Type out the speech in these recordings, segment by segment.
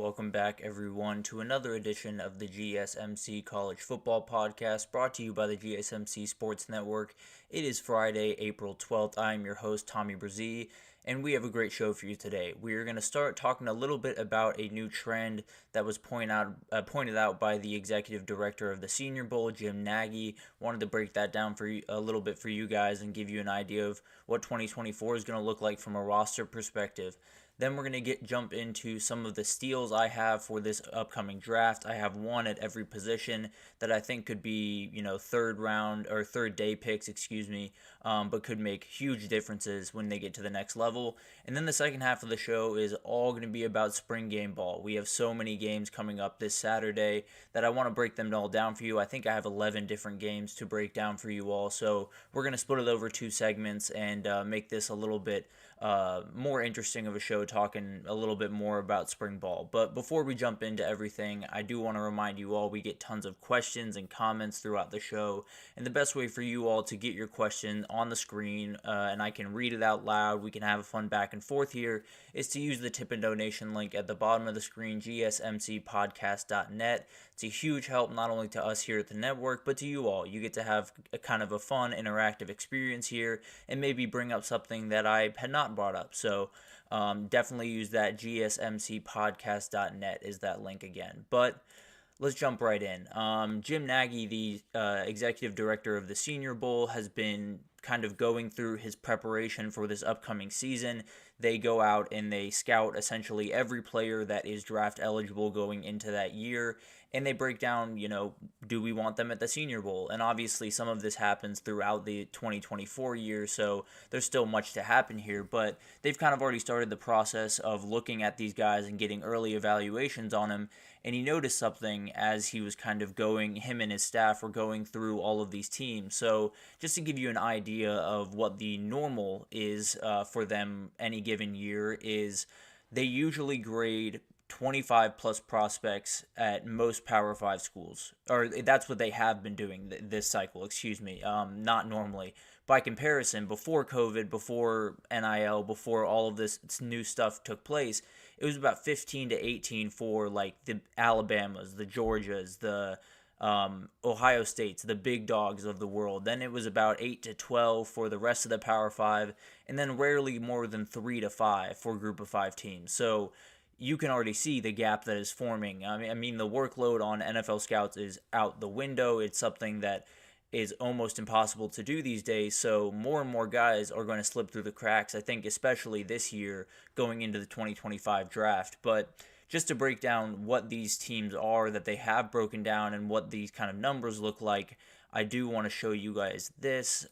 Welcome back, everyone, to another edition of the GSMC College Football Podcast, brought to you by the GSMC Sports Network. It is Friday, April 12th. I am your host, Tommy Brzee, and we have a great show for you today. We are going to start talking a little bit about a new trend that was pointed out by the executive director of the Senior Bowl, Jim Nagy. Wanted to break that down for you, a little bit for you guys and give you an idea of what 2024 is going to look like from a roster perspective. Then we're going to jump into some of the steals I have for this upcoming draft. I have one at every position that I think could be, third day picks, but could make huge differences when they get to the next level. And then the second half of the show is all going to be about spring game ball. We have so many games coming up this Saturday that I want to break them all down for you. I think I have 11 different games to break down for you all. So we're going to split it over two segments and make this a little bit more interesting of a show, talking a little bit more about spring ball. But before we jump into everything, I do want to remind you all we get tons of questions and comments throughout the show, and the best way for you all to get your question on the screen and I can read it out loud, we can have a fun back and forth here, is to use the tip and donation link at the bottom of the screen, gsmcpodcast.net. It's a huge help not only to us here at the network, but to you all. You get to have a kind of a fun, interactive experience here and maybe bring up something that I had not brought up. So definitely use that. gsmcpodcast.net is that link again. But let's jump right in. Jim Nagy, the executive director of the Senior Bowl, has been kind of going through his preparation for this upcoming season. They go out and they scout essentially every player that is draft eligible going into that year, and they break down, do we want them at the Senior Bowl? And obviously some of this happens throughout the 2024 year, so there's still much to happen here, but they've kind of already started the process of looking at these guys and getting early evaluations on them. And he noticed something as he was kind of him and his staff were going through all of these teams. So just to give you an idea of what the normal is for them any given year, is they usually grade 25 plus prospects at most Power 5 schools, or that's what they have been doing this cycle, not normally. By comparison, before COVID, before NIL, before all of this new stuff took place, it was about 15 to 18 for like the Alabamas, the Georgias, the Ohio States, the big dogs of the world. Then it was about 8 to 12 for the rest of the Power 5, and then rarely more than 3 to 5 for Group of 5 teams. So you can already see the gap that is forming. I mean, the workload on NFL scouts is out the window. It's something that is almost impossible to do these days, so more and more guys are going to slip through the cracks, I think, especially this year going into the 2025 draft. But just to break down what these teams are that they have broken down and what these kind of numbers look like, I do want to show you guys this.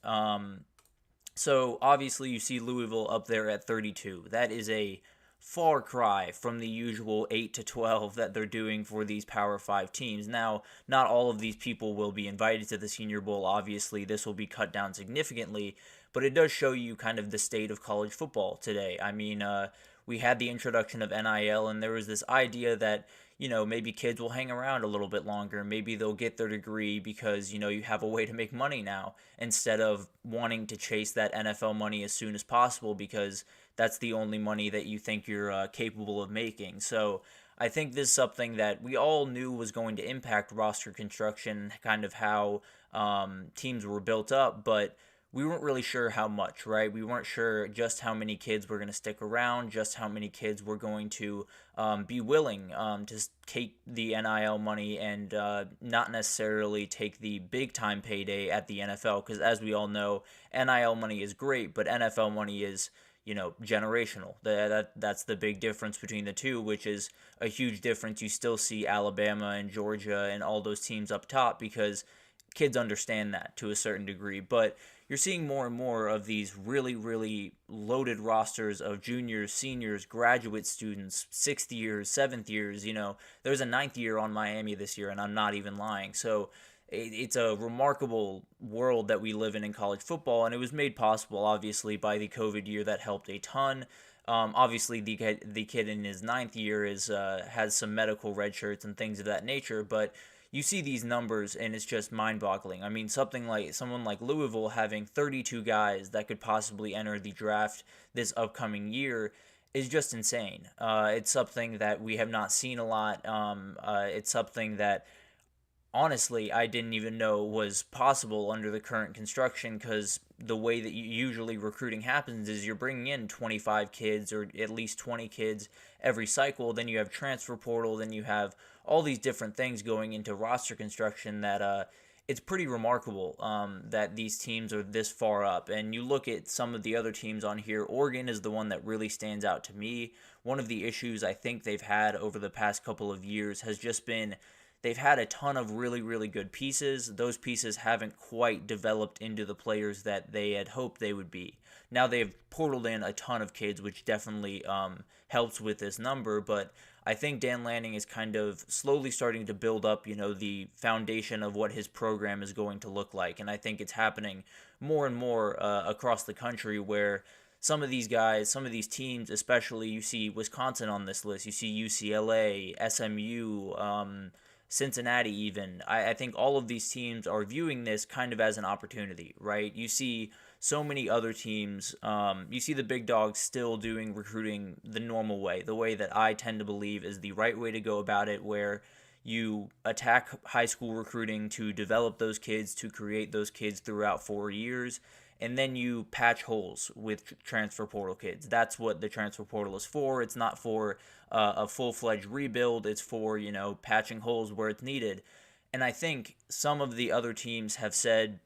So obviously you see Louisville up there at 32. That is a far cry from the usual 8 to 12 that they're doing for these Power 5 teams. Now, not all of these people will be invited to the Senior Bowl. Obviously, this will be cut down significantly, but it does show you kind of the state of college football today. I mean, we had the introduction of NIL, and there was this idea that, maybe kids will hang around a little bit longer. Maybe they'll get their degree because, you have a way to make money now instead of wanting to chase that NFL money as soon as possible because that's the only money that you think you're capable of making. So I think this is something that we all knew was going to impact roster construction, kind of how teams were built up, but we weren't really sure how much, right? We weren't sure just how many kids were going to stick around, just how many kids were going to be willing to take the NIL money and not necessarily take the big-time payday at the NFL, because as we all know, NIL money is great, but NFL money is generational. That's the big difference between the two, which is a huge difference. You still see Alabama and Georgia and all those teams up top because kids understand that to a certain degree, but you're seeing more and more of these really, really loaded rosters of juniors, seniors, graduate students, 6th years, 7th years. There's a 9th year on Miami this year, and I'm not even lying. So it's a remarkable world that we live in college football, and it was made possible, obviously, by the COVID year that helped a ton. Obviously, the kid in his 9th year has some medical red shirts and things of that nature, but you see these numbers and it's just mind-boggling. I mean, someone like Louisville having 32 guys that could possibly enter the draft this upcoming year, is just insane. It's something that we have not seen a lot. It's something that honestly I didn't even know was possible under the current construction, because the way that usually recruiting happens is you're bringing in 25 kids or at least 20 kids every cycle. Then you have transfer portal. Then you have all these different things going into roster construction that it's pretty remarkable that these teams are this far up. And you look at some of the other teams on here, Oregon is the one that really stands out to me. One of the issues I think they've had over the past couple of years has just been they've had a ton of really, really good pieces. Those pieces haven't quite developed into the players that they had hoped they would be. Now they've portaled in a ton of kids, which definitely helps with this number, but I think Dan Lanning is kind of slowly starting to build up, the foundation of what his program is going to look like. And I think it's happening more and more across the country, where some of these guys, some of these teams, especially you see Wisconsin on this list, you see UCLA, SMU, Cincinnati even. I think all of these teams are viewing this kind of as an opportunity, right? You see so many other teams, you see the big dogs still doing recruiting the normal way, the way that I tend to believe is the right way to go about it, where you attack high school recruiting to develop those kids, to create those kids throughout 4 years, and then you patch holes with transfer portal kids. That's what the transfer portal is for. It's not for a full-fledged rebuild. It's for, patching holes where it's needed. And I think some of the other teams have said,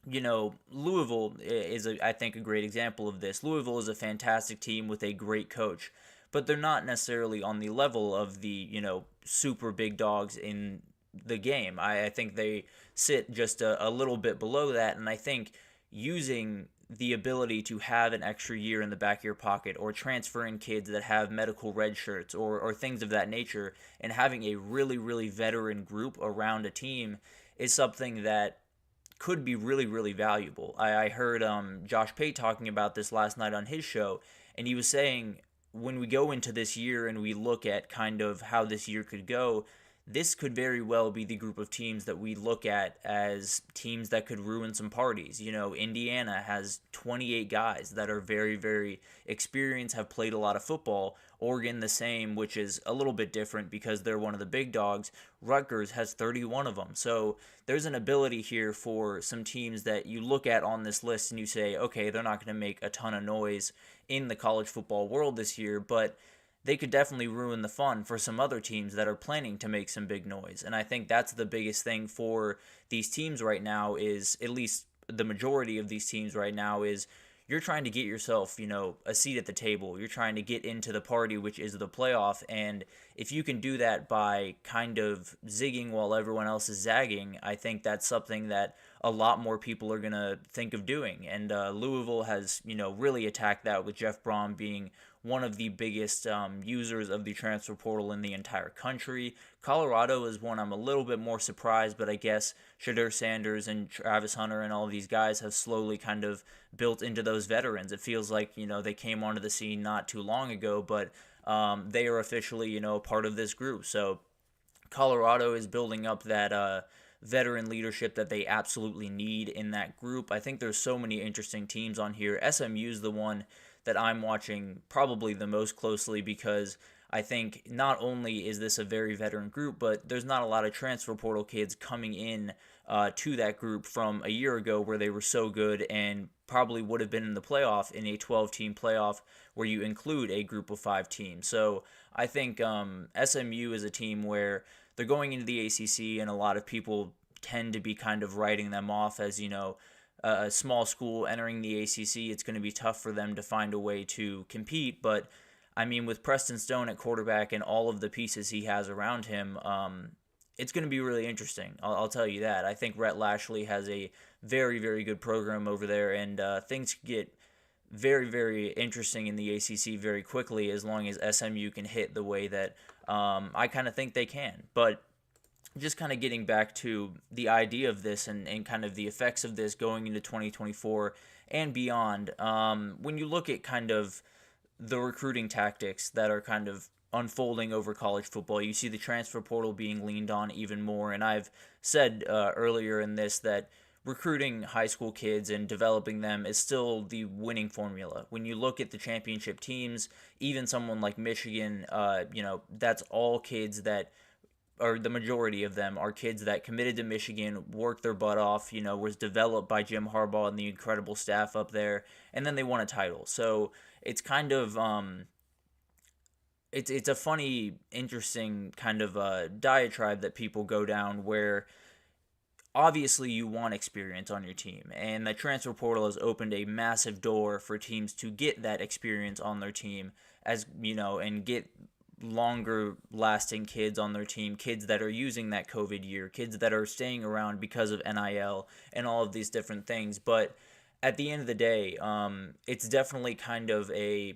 Louisville is, I think, a great example of this. Louisville is a fantastic team with a great coach, but they're not necessarily on the level of the, super big dogs in the game. I think they sit just a little bit below that, and I think using the ability to have an extra year in the back of your pocket, or transferring kids that have medical red shirts, or things of that nature, and having a really, really veteran group around a team is something that could be really, really valuable. I heard Josh Pate talking about this last night on his show, and he was saying when we go into this year and we look at kind of how this year could go, this could very well be the group of teams that we look at as teams that could ruin some parties. Indiana has 28 guys that are very, very experienced, have played a lot of football. Oregon the same, which is a little bit different because they're one of the big dogs. Rutgers has 31 of them. So there's an ability here for some teams that you look at on this list and you say, okay, they're not going to make a ton of noise in the college football world this year, but they could definitely ruin the fun for some other teams that are planning to make some big noise. And I think that's the biggest thing for these teams right now, is at least the majority of these teams right now, is you're trying to get yourself, a seat at the table. You're trying to get into the party, which is the playoff. And if you can do that by kind of zigging while everyone else is zagging, I think that's something that a lot more people are going to think of doing. And Louisville has, really attacked that, with Jeff Brom being one of the biggest users of the transfer portal in the entire country. Colorado is one I'm a little bit more surprised, but I guess Shedeur Sanders and Travis Hunter and all of these guys have slowly kind of built into those veterans. It feels like, they came onto the scene not too long ago, but they are officially, a part of this group. So Colorado is building up that veteran leadership that they absolutely need in that group. I think there's so many interesting teams on here. SMU is the one that I'm watching probably the most closely, because I think not only is this a very veteran group, but there's not a lot of transfer portal kids coming in to that group from a year ago, where they were so good and probably would have been in the playoff, in a 12-team playoff where you include a group of 5 teams. So I think SMU is a team where they're going into the ACC, and a lot of people tend to be kind of writing them off as, a small school entering the ACC. It's going to be tough for them to find a way to compete. But, I mean, with Preston Stone at quarterback and all of the pieces he has around him, it's going to be really interesting. I'll tell you that. I think Rhett Lashley has a very, very good program over there, and things get very, very interesting in the ACC very quickly, as long as SMU can hit the way that I kind of think they can. But just kind of getting back to the idea of this and kind of the effects of this going into 2024 and beyond, when you look at kind of the recruiting tactics that are kind of unfolding over college football, you see the transfer portal being leaned on even more. And I've said earlier in this that recruiting high school kids and developing them is still the winning formula. When you look at the championship teams, even someone like Michigan, that's all kids that, or the majority of them are kids that committed to Michigan, worked their butt off, was developed by Jim Harbaugh and the incredible staff up there, and then they won a title. So it's kind of it's a funny, interesting kind of diatribe that people go down where obviously you want experience on your team, and the transfer portal has opened a massive door for teams to get that experience on their team, as and get longer lasting kids on their team, kids that are using that COVID year, kids that are staying around because of NIL and all of these different things. But at the end of the day, it's definitely kind of a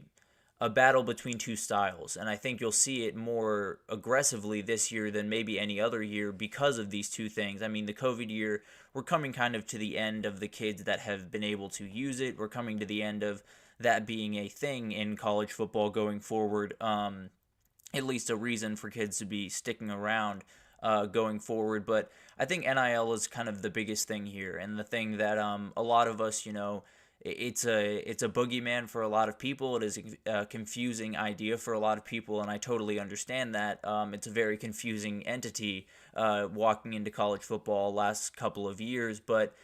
battle between two styles, and I think you'll see it more aggressively this year than maybe any other year because of these two things. I mean, the COVID year, we're coming kind of to the end of the kids that have been able to use it. We're coming to the end of that being a thing in college football going forward. At least a reason for kids to be sticking around going forward. But I think NIL is kind of the biggest thing here, and the thing that a lot of us, it's a boogeyman for a lot of people. It is a confusing idea for a lot of people, and I totally understand that. It's a very confusing entity walking into college football last couple of years, but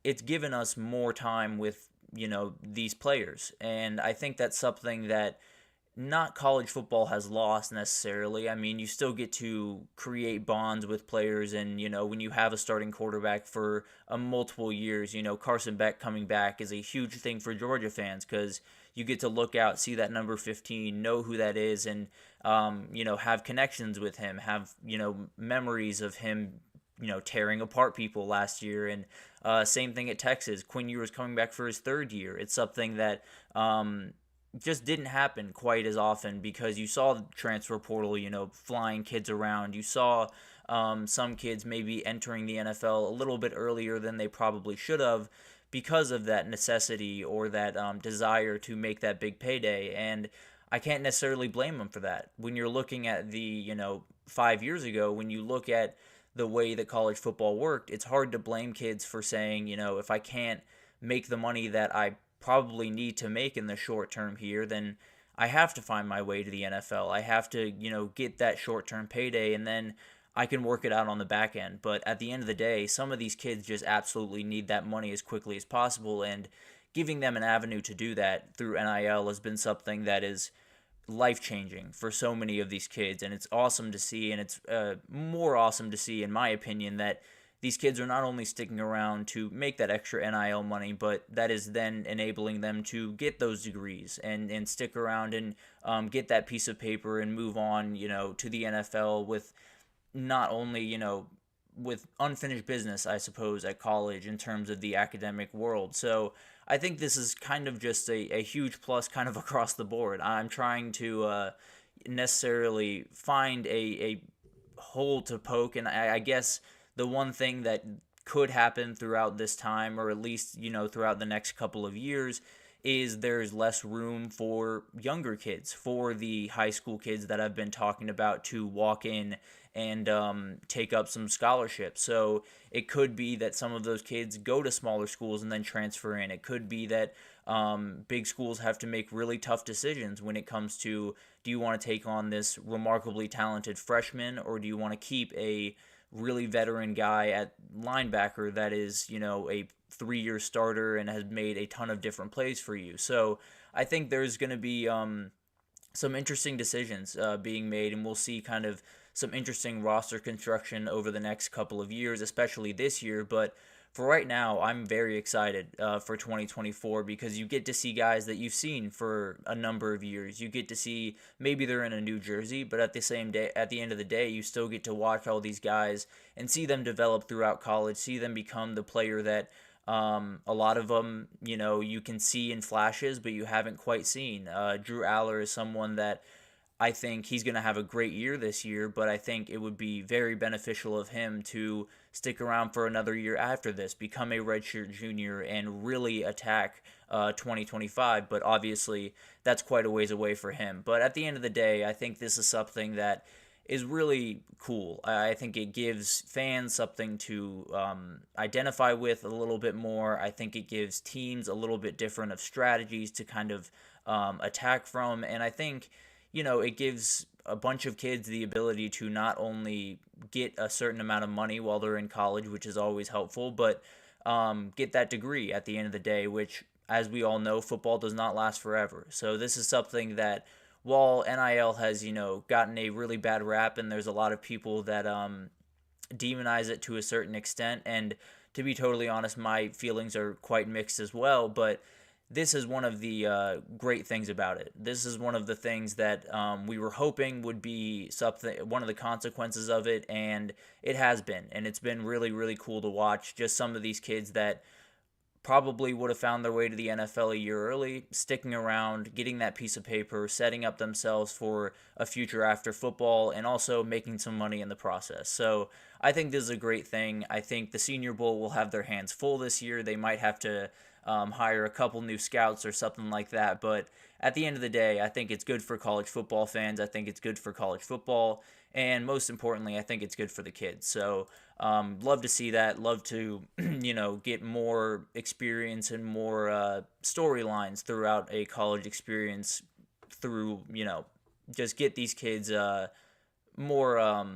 it's given us more time with these players, and I think that's something that not college football has lost necessarily. I mean, you still get to create bonds with players, and when you have a starting quarterback for multiple years, Carson Beck coming back is a huge thing for Georgia fans because you get to look out, see that number 15, know who that is, and have connections with him, have memories of him tearing apart people last year. And same thing at Texas. Quinn Ewers coming back for his third year. It's something that just didn't happen quite as often because you saw the transfer portal, flying kids around. You saw some kids maybe entering the NFL a little bit earlier than they probably should have because of that necessity or that desire to make that big payday. And I can't necessarily blame them for that. When you're looking at the, 5 years ago, when you look at the way that college football worked, it's hard to blame kids for saying, if I can't make the money that I probably need to make in the short term here, then I have to find my way to the NFL. I have to, get that short term payday, and then I can work it out on the back end. But at the end of the day, some of these kids just absolutely need that money as quickly as possible, and giving them an avenue to do that through NIL has been something that is life-changing for so many of these kids, and it's awesome to see, and it's more awesome to see, in my opinion, that these kids are not only sticking around to make that extra NIL money, but that is then enabling them to get those degrees and stick around and get that piece of paper and move on, to the NFL with not only, with unfinished business, I suppose, at college in terms of the academic world. So I think this is kind of just a huge plus kind of across the board. I'm trying to necessarily find a hole to poke, and I guess the one thing that could happen throughout this time, or at least, throughout the next couple of years, is there's less room for younger kids, for the high school kids that I've been talking about to walk in and take up some scholarships. So it could be that some of those kids go to smaller schools and then transfer in. It could be that big schools have to make really tough decisions when it comes to, do you want to take on this remarkably talented freshman, or do you want to keep a really veteran guy at linebacker that is, a 3-year starter and has made a ton of different plays for you. So I think there's going to be some interesting decisions being made, and we'll see kind of some interesting roster construction over the next couple of years, especially this year. But for right now, I'm very excited for 2024 because you get to see guys that you've seen for a number of years. You get to see, maybe they're in a new jersey, but at the end of the day, you still get to watch all these guys and see them develop throughout college, see them become the player that a lot of them, you can see in flashes, but you haven't quite seen. Drew Aller is someone that I think he's going to have a great year this year, but I think it would be very beneficial of him to stick around for another year after this, become a redshirt junior, and really attack 2025. But obviously, that's quite a ways away for him. But at the end of the day, I think this is something that is really cool. I think it gives fans something to identify with a little bit more. I think it gives teams a little bit different of strategies to kind of attack from. And I think, it gives a bunch of kids the ability to not only get a certain amount of money while they're in college, which is always helpful, but get that degree at the end of the day, which, as we all know, football does not last forever. So this is something that, while NIL has, gotten a really bad rap, and there's a lot of people that demonize it to a certain extent, and to be totally honest, my feelings are quite mixed as well, but this is one of the great things about it. This is one of the things that we were hoping would be one of the consequences of it, and it has been. And it's been really, really cool to watch just some of these kids that probably would have found their way to the NFL a year early, sticking around, getting that piece of paper, setting up themselves for a future after football, and also making some money in the process. So I think this is a great thing. I think the Senior Bowl will have their hands full this year. They might have to hire a couple new scouts or something like that. But at the end of the day, I think it's good for college football fans. I think it's good for college football. And most importantly, I think it's good for the kids. So love to see that. Love to, get more experience and more storylines throughout a college experience through, just get these kids more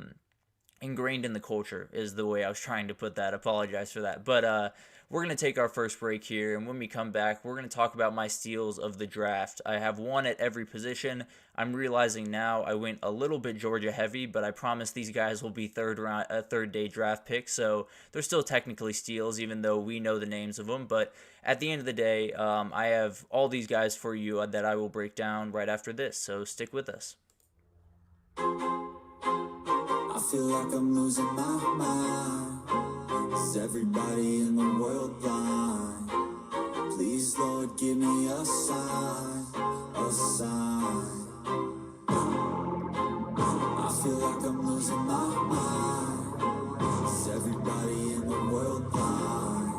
ingrained in the culture is the way I was trying to put that. Apologize for that. But we're going to take our first break here, and when we come back, we're going to talk about my steals of the draft. I have one at every position. I'm realizing now I went a little bit Georgia heavy, but I promise these guys will be third day draft picks, so they're still technically steals, even though we know the names of them. But at the end of the day, I have all these guys for you that I will break down right after this, so stick with us. I feel like I'm losing my mind. Is everybody in the world blind? Please, Lord, give me a sign, a sign. I feel like I'm losing my mind. Is everybody in the world blind?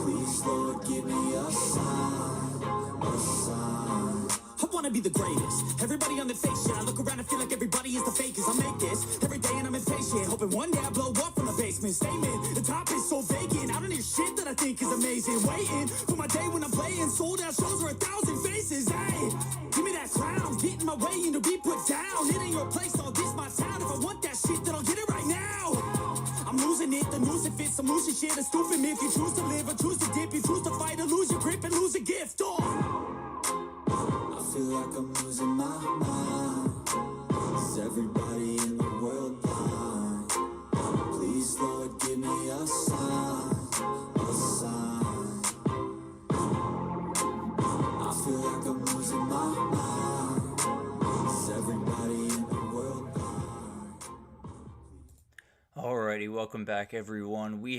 Please, Lord, give me a sign, a sign. I wanna be the greatest. Everybody on the fake shit. I look around and feel like everybody is the fakest. I make this every day and I'm impatient, hoping one day I blow up from the basement. Statement, the top is so vacant. I don't hear shit that I think is amazing. Waiting for my day when I'm playing sold out shows where 1,000 faces. Hey, give me that crown, get in my way and to be put down. It ain't your place, all this my town. If I want that shit, then I'll get it right now. I'm losing it, the noose it fits. I'm losing shit, a stupid myth. You choose to live or choose to dip. You choose to fight or lose your grip and lose a gift. I feel like I'm losing my mind. Is everybody in the world blind? Please, Lord, give me a sign, a sign. I feel like I'm losing my mind. Is everybody in the world blind? Alrighty, welcome back, everyone. We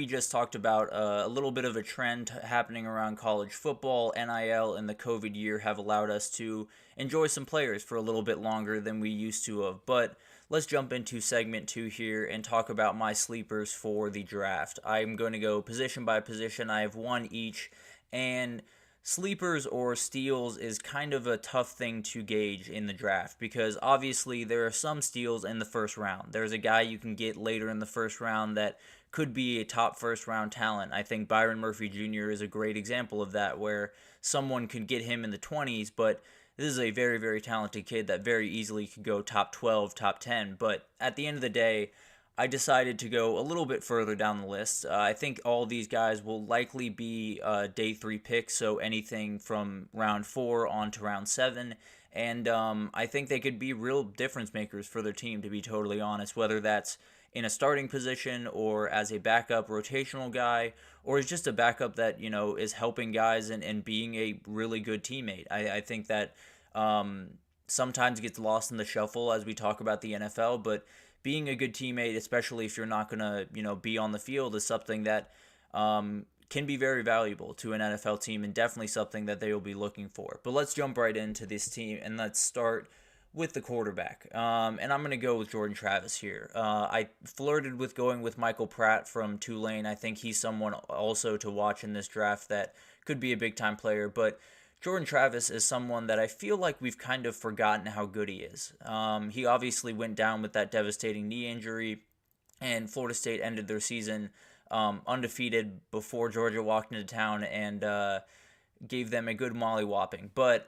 just talked about a little bit of a trend happening around college football. NIL and the COVID year have allowed us to enjoy some players for a little bit longer than we used to have. But let's jump into segment 2 here and talk about my sleepers for the draft. I'm going to go position by position. I have one each, and sleepers or steals is kind of a tough thing to gauge in the draft because obviously there are some steals in the first round. There's a guy you can get later in the first round that could be a top first round talent. I think Byron Murphy Jr. is a great example of that, where someone could get him in the 20s, but this is a very, very talented kid that very easily could go top 12, top 10. But at the end of the day, I decided to go a little bit further down the list. I think all these guys will likely be day 3 picks, so anything from round 4 on to round 7. And I think they could be real difference makers for their team, to be totally honest, whether that's in a starting position or as a backup rotational guy, or as just a backup that, is helping guys and being a really good teammate. I think that sometimes gets lost in the shuffle as we talk about the NFL, but being a good teammate, especially if you're not going to, be on the field, is something that can be very valuable to an NFL team and definitely something that they will be looking for. But let's jump right into this team and let's start with the quarterback. And I'm going to go with Jordan Travis here. I flirted with going with Michael Pratt from Tulane. I think he's someone also to watch in this draft that could be a big-time player. But Jordan Travis is someone that I feel like we've kind of forgotten how good he is. He obviously went down with that devastating knee injury, and Florida State ended their season undefeated before Georgia walked into town and gave them a good mollywhopping. But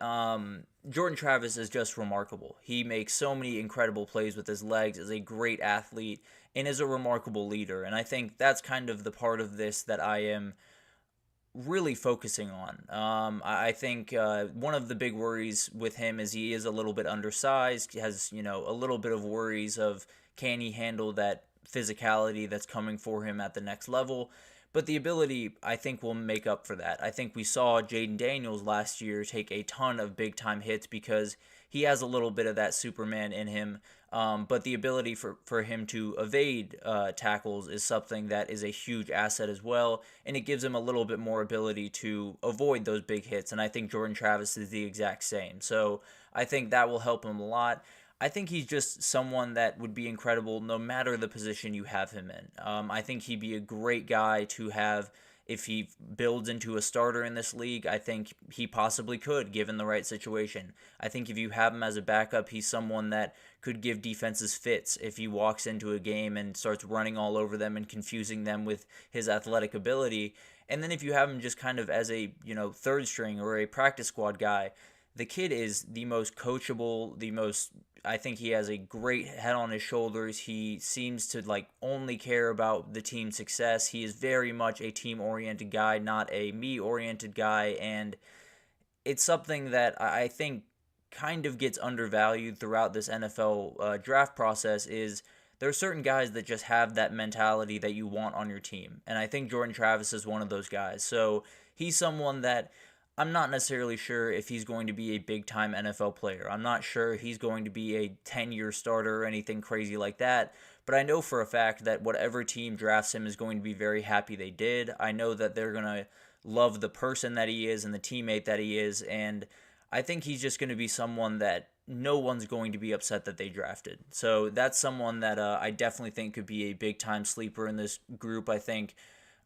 Jordan Travis is just remarkable. He makes so many incredible plays with his legs, is a great athlete, and is a remarkable leader. And I think that's kind of the part of this that I am really focusing on. I think one of the big worries with him is he is a little bit undersized. He has, a little bit of worries of can he handle that physicality that's coming for him at the next level. But the ability, I think, will make up for that. I think we saw Jaden Daniels last year take a ton of big-time hits because he has a little bit of that Superman in him. But the ability for him to evade tackles is something that is a huge asset as well, and it gives him a little bit more ability to avoid those big hits, and I think Jordan Travis is the exact same. So I think that will help him a lot. I think he's just someone that would be incredible no matter the position you have him in. I think he'd be a great guy to have if he builds into a starter in this league. I think he possibly could, given the right situation. I think if you have him as a backup, he's someone that could give defenses fits if he walks into a game and starts running all over them and confusing them with his athletic ability. And then if you have him just kind of as a, third string or a practice squad guy, the kid is the most coachable, I think he has a great head on his shoulders. He seems to only care about the team's success. He is very much a team-oriented guy, not a me-oriented guy, and it's something that I think kind of gets undervalued throughout this NFL draft process is there are certain guys that just have that mentality that you want on your team, and I think Jordan Travis is one of those guys. So he's someone that I'm not necessarily sure if he's going to be a big-time NFL player. I'm not sure he's going to be a 10-year starter or anything crazy like that, but I know for a fact that whatever team drafts him is going to be very happy they did. I know that they're going to love the person that he is and the teammate that he is, and I think he's just going to be someone that no one's going to be upset that they drafted. So that's someone that I definitely think could be a big-time sleeper in this group. I think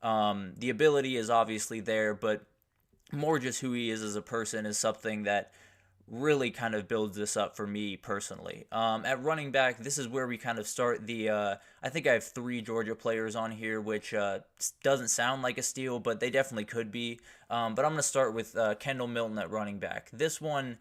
the ability is obviously there, but more just who he is as a person is something that really kind of builds this up for me personally. At running back, this is where we kind of start the, I think I have 3 Georgia players on here, which doesn't sound like a steal, but they definitely could be. But I'm going to start with Kendall Milton at running back. This one,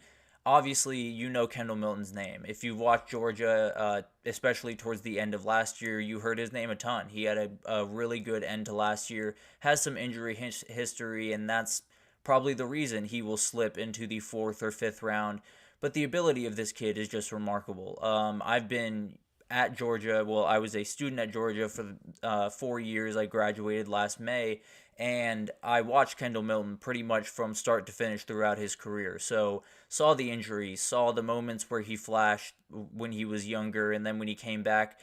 obviously, Kendall Milton's name. If you watched Georgia, especially towards the end of last year, you heard his name a ton. He had a really good end to last year, has some injury history, and that's probably the reason he will slip into the 4th or 5th round. But the ability of this kid is just remarkable. I've been at Georgia. Well, I was a student at Georgia for 4 years. I graduated last May, and I watched Kendall Milton pretty much from start to finish throughout his career. So saw the injuries, saw the moments where he flashed when he was younger, and then when he came back.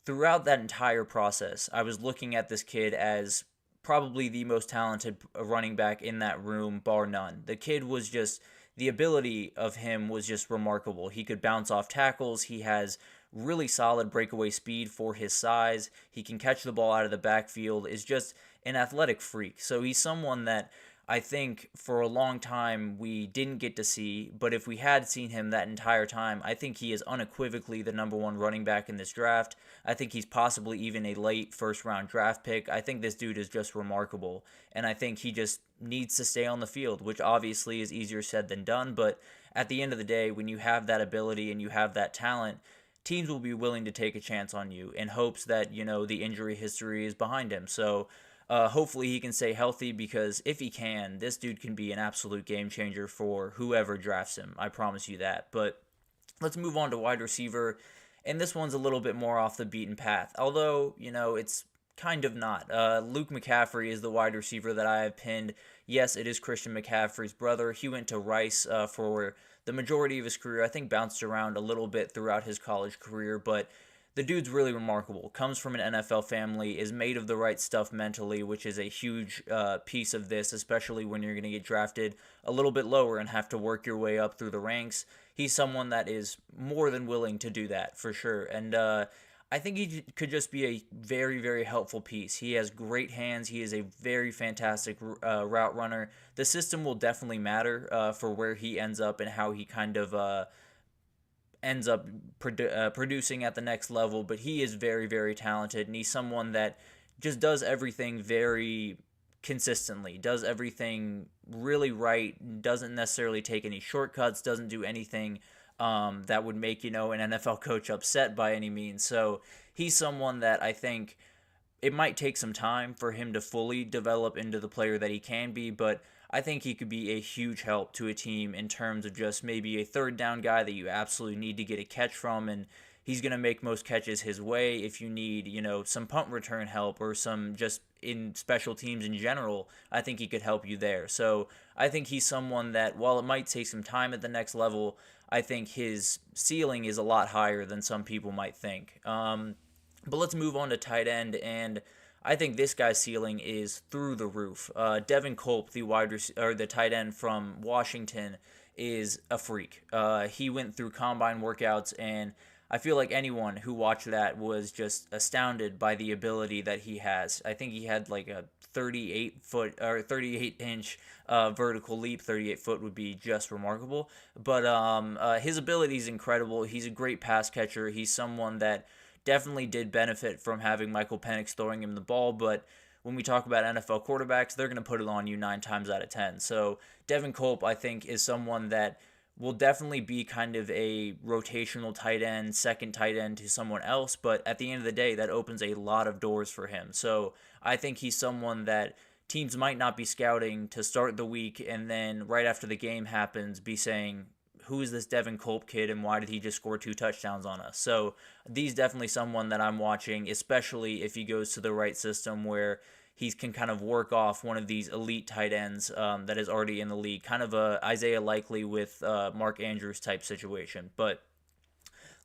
Throughout that entire process, I was looking at this kid as probably the most talented running back in that room, bar none. The kid was just, the ability of him was just remarkable. He could bounce off tackles. He has really solid breakaway speed for his size. He can catch the ball out of the backfield, is just an athletic freak. So he's someone that I think for a long time we didn't get to see, but if we had seen him that entire time, I think he is unequivocally the number 1 running back in this draft. I think he's possibly even a late first-round draft pick. I think this dude is just remarkable, and I think he just needs to stay on the field, which obviously is easier said than done, but at the end of the day, when you have that ability and you have that talent, teams will be willing to take a chance on you in hopes that, the injury history is behind him. So hopefully he can stay healthy, because if he can, this dude can be an absolute game changer for whoever drafts him. I promise you that. But let's move on to wide receiver, and this one's a little bit more off the beaten path. Although, it's kind of not. Luke McCaffrey is the wide receiver that I have pinned. Yes, it is Christian McCaffrey's brother. He went to Rice for the majority of his career. I think bounced around a little bit throughout his college career, but the dude's really remarkable. Comes from an NFL family, is made of the right stuff mentally, which is a huge piece of this, especially when you're going to get drafted a little bit lower and have to work your way up through the ranks. He's someone that is more than willing to do that, for sure. And I think he could just be a very, very helpful piece. He has great hands. He is a very fantastic route runner. The system will definitely matter for where he ends up and how he kind of ends up producing at the next level. But he is very, very talented, and he's someone that just does everything very consistently, does everything really right, doesn't necessarily take any shortcuts, doesn't do anything that would make, an NFL coach upset by any means. So he's someone that I think it might take some time for him to fully develop into the player that he can be, but I think he could be a huge help to a team in terms of just maybe a third down guy that you absolutely need to get a catch from, and he's going to make most catches his way. If you need, some punt return help or some just in special teams in general, I think he could help you there. So I think he's someone that, while it might take some time at the next level, I think his ceiling is a lot higher than some people might think. But let's move on to tight end, and I think this guy's ceiling is through the roof. Devin Culp, the tight end from Washington, is a freak. He went through combine workouts, and I feel like anyone who watched that was just astounded by the ability that he has. I think he had like a 38-inch vertical leap. 38 foot would be just remarkable. But his ability is incredible. He's a great pass catcher. He's someone that definitely did benefit from having Michael Penix throwing him the ball, but when we talk about NFL quarterbacks, they're going to put it on you 9 times out of 10. So Devin Culp, I think, is someone that will definitely be kind of a rotational tight end, second tight end to someone else, but at the end of the day, that opens a lot of doors for him. So I think he's someone that teams might not be scouting to start the week and then right after the game happens be saying, who is this Devin Culp kid and why did he just score 2 touchdowns on us? So he's definitely someone that I'm watching, especially if he goes to the right system where he can kind of work off one of these elite tight ends that is already in the league, kind of a Isaiah Likely with Mark Andrews type situation. But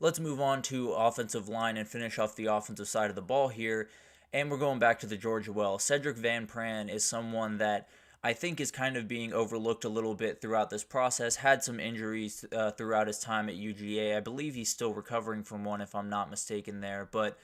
let's move on to offensive line and finish off the offensive side of the ball here. And we're going back to the Georgia well. Cedric Van Pran is someone that I think is kind of being overlooked a little bit throughout this process. Had some injuries throughout his time at UGA. I believe he's still recovering from one, if I'm not mistaken there. But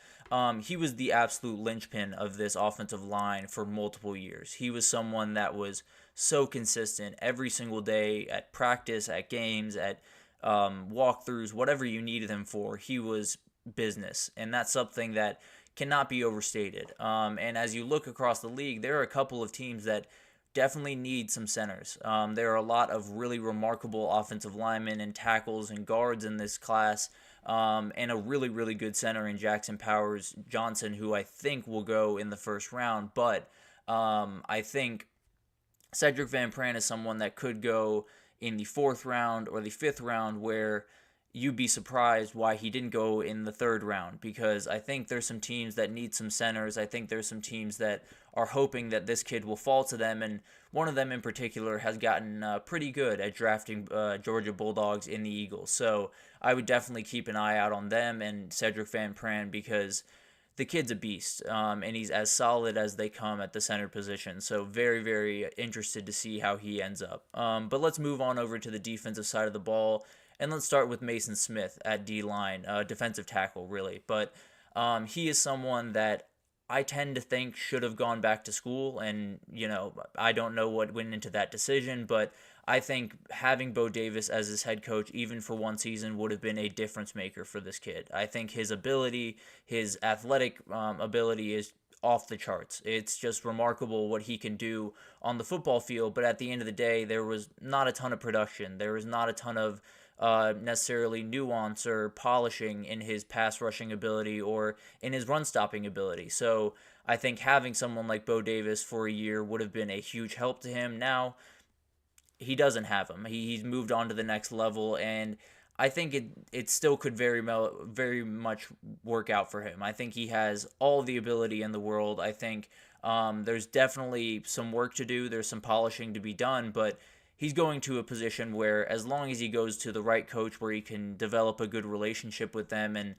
he was the absolute linchpin of this offensive line for multiple years. He was someone that was so consistent every single day at practice, at games, at walkthroughs, whatever you needed him for. He was business, and that's something that cannot be overstated. And as you look across the league, there are a couple of teams that definitely need some centers. There are a lot of really remarkable offensive linemen and tackles and guards in this class, and a really, really good center in Jackson Powers Johnson, who I think will go in the first round. But I think Cedric Van Pran is someone that could go in the 4th round or the 5th round, where you'd be surprised why he didn't go in the 3rd round, because I think there's some teams that need some centers. I think there's some teams that are hoping that this kid will fall to them, and one of them in particular has gotten pretty good at drafting Georgia Bulldogs in the Eagles. So I would definitely keep an eye out on them and Cedric Van Pran, because the kid's a beast, and he's as solid as they come at the center position. So very, very interested to see how he ends up. But let's move on over to the defensive side of the ball. And let's start with Mason Smith at D-line, defensive tackle, really. But he is someone that I tend to think should have gone back to school. And, I don't know what went into that decision, but I think having Bo Davis as his head coach, even for one season, would have been a difference maker for this kid. I think his ability, his athletic ability is off the charts. It's just remarkable what he can do on the football field. But at the end of the day, there was not a ton of production. There was not a ton of necessarily nuance or polishing in his pass rushing ability or in his run stopping ability. So I think having someone like Bo Davis for a year would have been a huge help to him. Now he doesn't have him. He's moved on to the next level, and I think it still could very much work out for him. I think he has all the ability in the world. I think there's definitely some work to do. There's some polishing to be done, but he's going to a position where, as long as he goes to the right coach where he can develop a good relationship with them and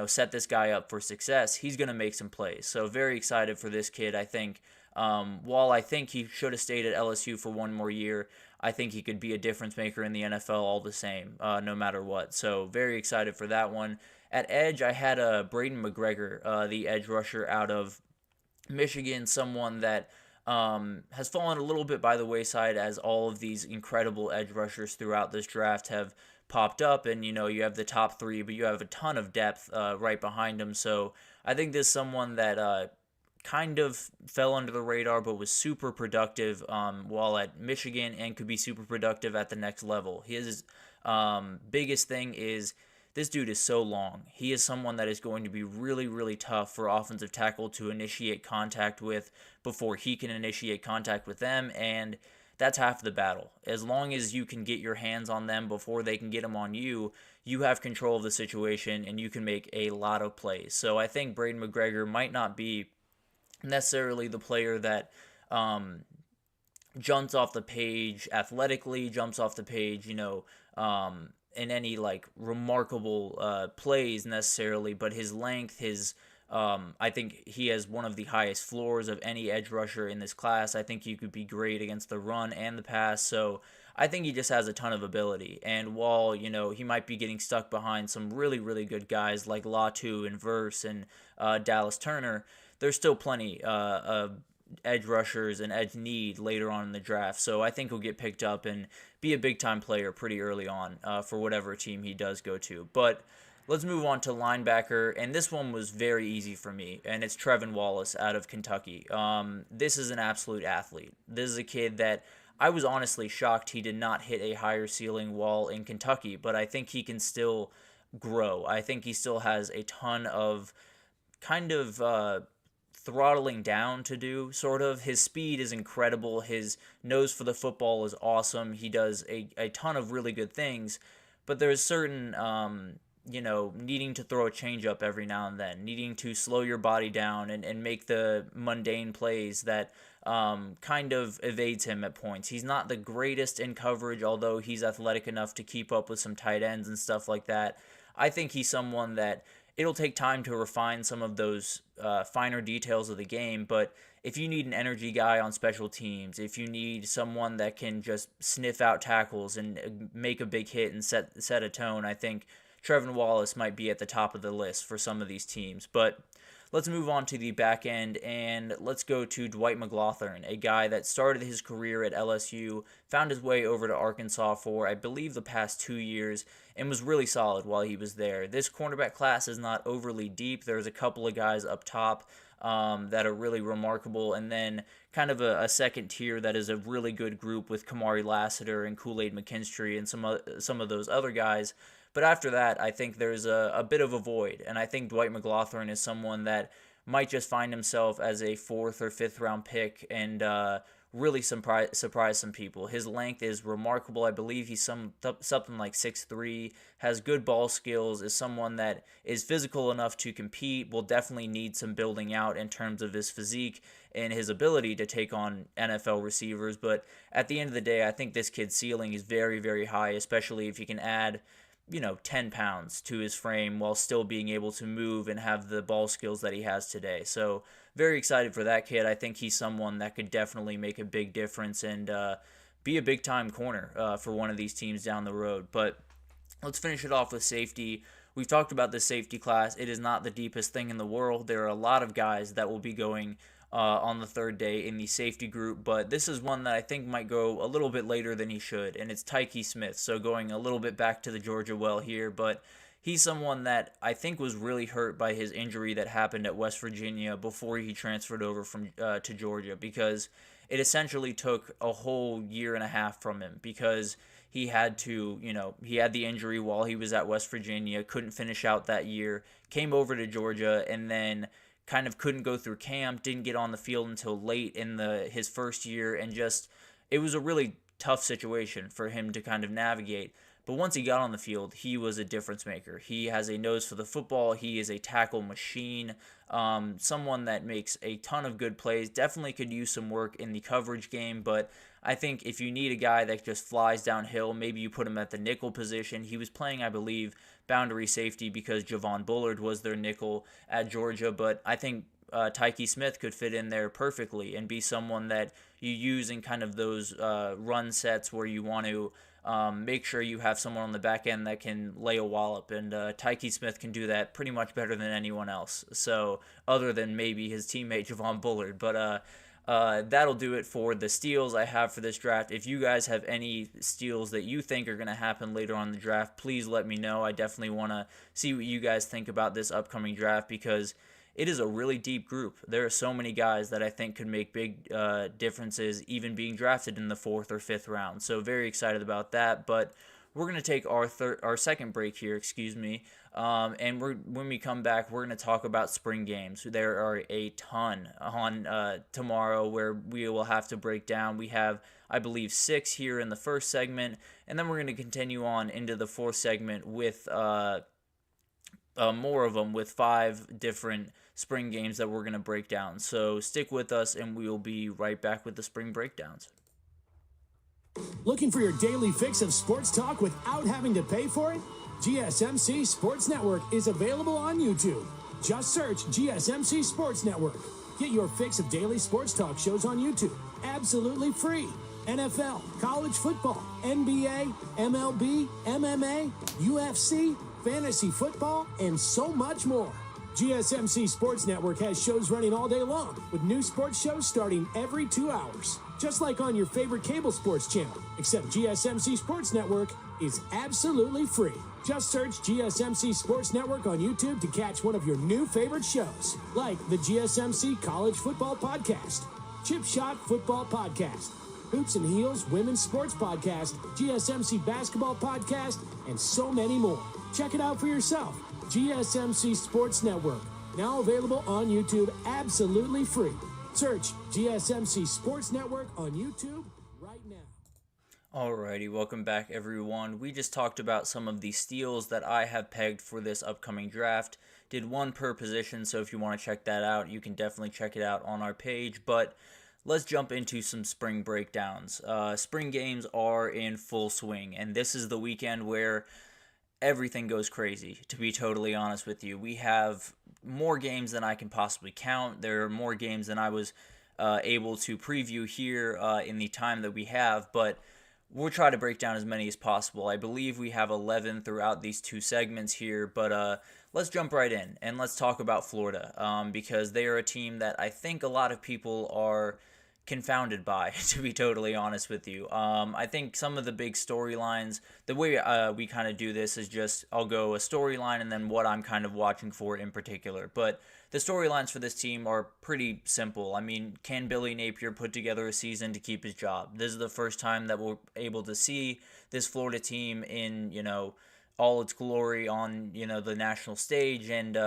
set this guy up for success, he's going to make some plays. So very excited for this kid. I think While I think he should have stayed at LSU for one more year, I think he could be a difference maker in the NFL all the same, no matter what. So very excited for that one. At edge, I had Braden McGregor, the edge rusher out of Michigan, someone that has fallen a little bit by the wayside as all of these incredible edge rushers throughout this draft have popped up. And, you have the top three, but you have a ton of depth right behind them. So I think this is someone that kind of fell under the radar, but was super productive while at Michigan and could be super productive at the next level. His biggest thing is this dude is so long. He is someone that is going to be really, really tough for offensive tackle to initiate contact with before he can initiate contact with them, and that's half the battle. As long as you can get your hands on them before they can get them on you, you have control of the situation and you can make a lot of plays. So I think Braden McGregor might not be necessarily the player that jumps off the page athletically, jumps off the page, in any like remarkable plays necessarily, but his length, I think he has one of the highest floors of any edge rusher in this class. I think he could be great against the run and the pass. So I think he just has a ton of ability. And while, he might be getting stuck behind some really, really good guys like Latu and Verse and Dallas Turner, there's still plenty of edge rushers and edge need later on in the draft. So I think he'll get picked up and be a big-time player pretty early on for whatever team he does go to. But let's move on to linebacker, and this one was very easy for me, and it's Trevin Wallace out of Kentucky. This is an absolute athlete. This is a kid that I was honestly shocked he did not hit a higher ceiling while in Kentucky, but I think he can still grow. I think he still has a ton of kind of throttling down to do, sort of. His speed is incredible. His nose for the football is awesome. He does a ton of really good things, but there's certain, needing to throw a changeup every now and then, needing to slow your body down and make the mundane plays that kind of evades him at points. He's not the greatest in coverage, although he's athletic enough to keep up with some tight ends and stuff like that. I think he's someone that it'll take time to refine some of those finer details of the game, but if you need an energy guy on special teams, if you need someone that can just sniff out tackles and make a big hit and set a tone, I think Trevin Wallace might be at the top of the list for some of these teams. But let's move on to the back end, and let's go to Dwight McGlothern, a guy that started his career at LSU, found his way over to Arkansas for, I believe, the past 2 years, and was really solid while he was there. This cornerback class is not overly deep. There's a couple of guys up top that are really remarkable, and then kind of a second tier that is a really good group with Kamari Lassiter and Kool-Aid McKinstry and some of those other guys. But after that, I think there's a bit of a void, and I think Dwight McGlothern is someone that might just find himself as a 4th or 5th round pick and really surprise some people. His length is remarkable. I believe he's something like 6'3", has good ball skills, is someone that is physical enough to compete, will definitely need some building out in terms of his physique and his ability to take on NFL receivers. But at the end of the day, I think this kid's ceiling is very, very high, especially if he can add 10 pounds to his frame while still being able to move and have the ball skills that he has today. So very excited for that kid. I think he's someone that could definitely make a big difference and be a big-time corner for one of these teams down the road. But let's finish it off with safety. We've talked about the safety class. It is not the deepest thing in the world. There are a lot of guys that will be going on the third day in the safety group, but this is one that I think might go a little bit later than he should, and it's Tyke Smith. So going a little bit back to the Georgia well here, but he's someone that I think was really hurt by his injury that happened at West Virginia before he transferred over from to Georgia, because it essentially took a whole year and a half from him, because he had to, he had the injury while he was at West Virginia, couldn't finish out that year, came over to Georgia, and then kind of couldn't go through camp, didn't get on the field until late in his first year, and just it was a really tough situation for him to kind of navigate. But once he got on the field, he was a difference maker. He has a nose for the football. He is a tackle machine, someone that makes a ton of good plays. Definitely could use some work in the coverage game, but I think if you need a guy that just flies downhill, maybe you put him at the nickel position. He was playing, I believe, boundary safety because Javon Bullard was their nickel at Georgia, but I think Tyke Smith could fit in there perfectly and be someone that you use in kind of those run sets where you want to make sure you have someone on the back end that can lay a wallop, and Tyke Smith can do that pretty much better than anyone else. So other than maybe his teammate Javon Bullard, but that'll do it for the steals I have for this draft. If you guys have any steals that you think are going to happen later on in the draft, please let me know. I definitely want to see what you guys think about this upcoming draft because it is a really deep group. There are so many guys that I think could make big differences even being drafted in the 4th or 5th round. So very excited about that. But we're going to take our second break here, and when we come back, we're going to talk about spring games. There are a ton on tomorrow where we will have to break down. We have, I believe, 6 here in the first segment, and then we're going to continue on into the 4th segment with more of them, with 5 different spring games that we're going to break down. So stick with us, and we will be right back with the spring breakdowns. Looking for your daily fix of sports talk without having to pay for it? GSMC Sports Network is available on YouTube. Just search GSMC Sports Network. Get your fix of daily sports talk shows on YouTube, absolutely free. NFL, college football, NBA, MLB, MMA, UFC, fantasy football, and so much more. GSMC Sports Network has shows running all day long, with new sports shows starting every 2 hours. Just like on your favorite cable sports channel, except GSMC Sports Network is absolutely free. Just search GSMC Sports Network on YouTube to catch one of your new favorite shows, like the GSMC College Football Podcast, Chip Shot Football Podcast, Hoops and Heels Women's Sports Podcast, GSMC Basketball Podcast, and so many more. Check it out for yourself. GSMC Sports Network, now available on YouTube absolutely free. Search GSMC Sports Network on YouTube right now. Alrighty, welcome back everyone. We just talked about some of the steals that I have pegged for this upcoming draft. Did one per position, so if you want to check that out, you can definitely check it out on our page. But let's jump into some spring breakdowns. Spring games are in full swing, and this is the weekend where everything goes crazy, to be totally honest with you. We have more games than I can possibly count. There are more games than I was able to preview here in the time that we have, but we'll try to break down as many as possible. I believe we have 11 throughout these 2 segments here, but let's jump right in and let's talk about Florida because they are a team that I think a lot of people are confounded by, to be totally honest with you. I think some of the big storylines, the way we kind of do this is just I'll go a storyline and then what I'm kind of watching for in particular. But the storylines for this team are pretty simple. I mean, can Billy Napier put together a season to keep his job? This is the first time that we're able to see this Florida team in, all its glory on, the national stage, and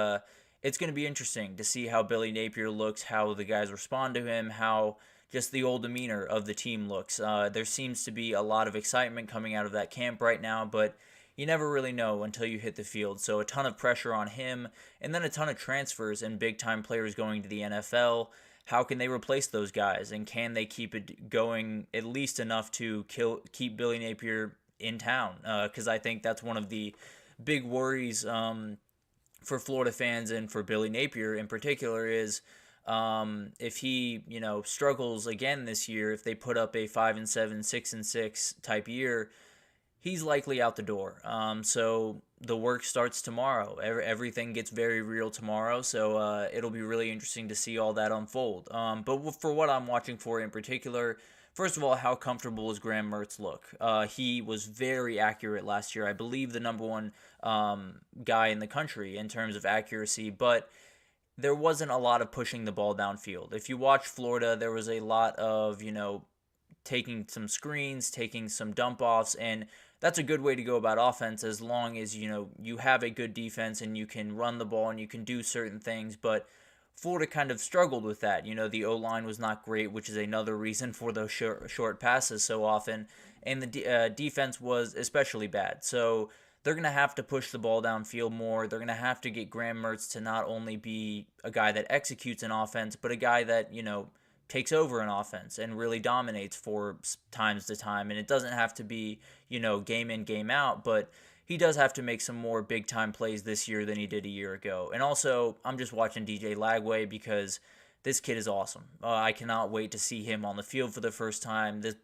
it's going to be interesting to see how Billy Napier looks, how the guys respond to him, how just the old demeanor of the team looks. There seems to be a lot of excitement coming out of that camp right now, but you never really know until you hit the field. So a ton of pressure on him, and then a ton of transfers and big-time players going to the NFL. How can they replace those guys, and can they keep it going at least enough to keep Billy Napier in town? Because I think that's one of the big worries for Florida fans and for Billy Napier in particular is if he, struggles again this year, if they put up a 5-7, 6-6 type year, he's likely out the door. So the work starts tomorrow. Everything gets very real tomorrow. So it'll be really interesting to see all that unfold. But for what I'm watching for in particular, first of all, how comfortable does Graham Mertz look? He was very accurate last year. I believe the number 1 guy in the country in terms of accuracy, but there wasn't a lot of pushing the ball downfield. If you watch Florida, there was a lot of, taking some screens, taking some dump-offs, and that's a good way to go about offense as long as, you have a good defense and you can run the ball and you can do certain things. But Florida kind of struggled with that. The O-line was not great, which is another reason for those short passes so often, and the defense was especially bad. So they're going to have to push the ball downfield more. They're going to have to get Graham Mertz to not only be a guy that executes an offense, but a guy that, takes over an offense and really dominates for times to time. And it doesn't have to be, game in, game out, but he does have to make some more big-time plays this year than he did a year ago. And also, I'm just watching DJ Lagway because this kid is awesome. I cannot wait to see him on the field for the first time. The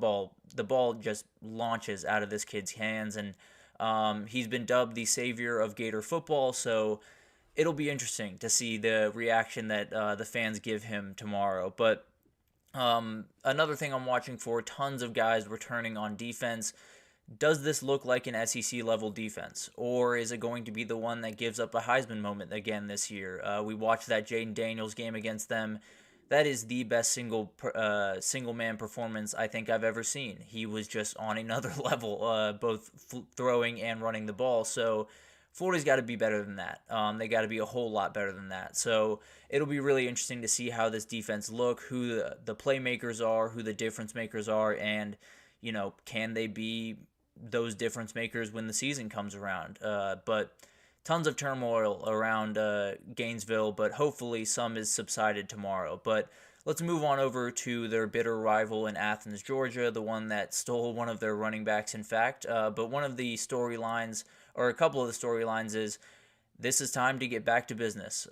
ball just launches out of this kid's hands, and he's been dubbed the savior of Gator football, so it'll be interesting to see the reaction that the fans give him tomorrow. But another thing I'm watching for, tons of guys returning on defense. Does this look like an SEC level defense, or is it going to be the one that gives up a Heisman moment again this year? We watched that Jaden Daniels game against them. That is the best single man performance I think I've ever seen. He was just on another level, both throwing and running the ball. So Florida's got to be better than that. They got to be a whole lot better than that. So it'll be really interesting to see how this defense look, who the playmakers are, who the difference makers are, and can they be those difference makers when the season comes around. But tons of turmoil around Gainesville, but hopefully some is subsided tomorrow. But let's move on over to their bitter rival in Athens, Georgia, the one that stole one of their running backs, in fact. But one of the storylines, or a couple of the storylines, is this is time to get back to business.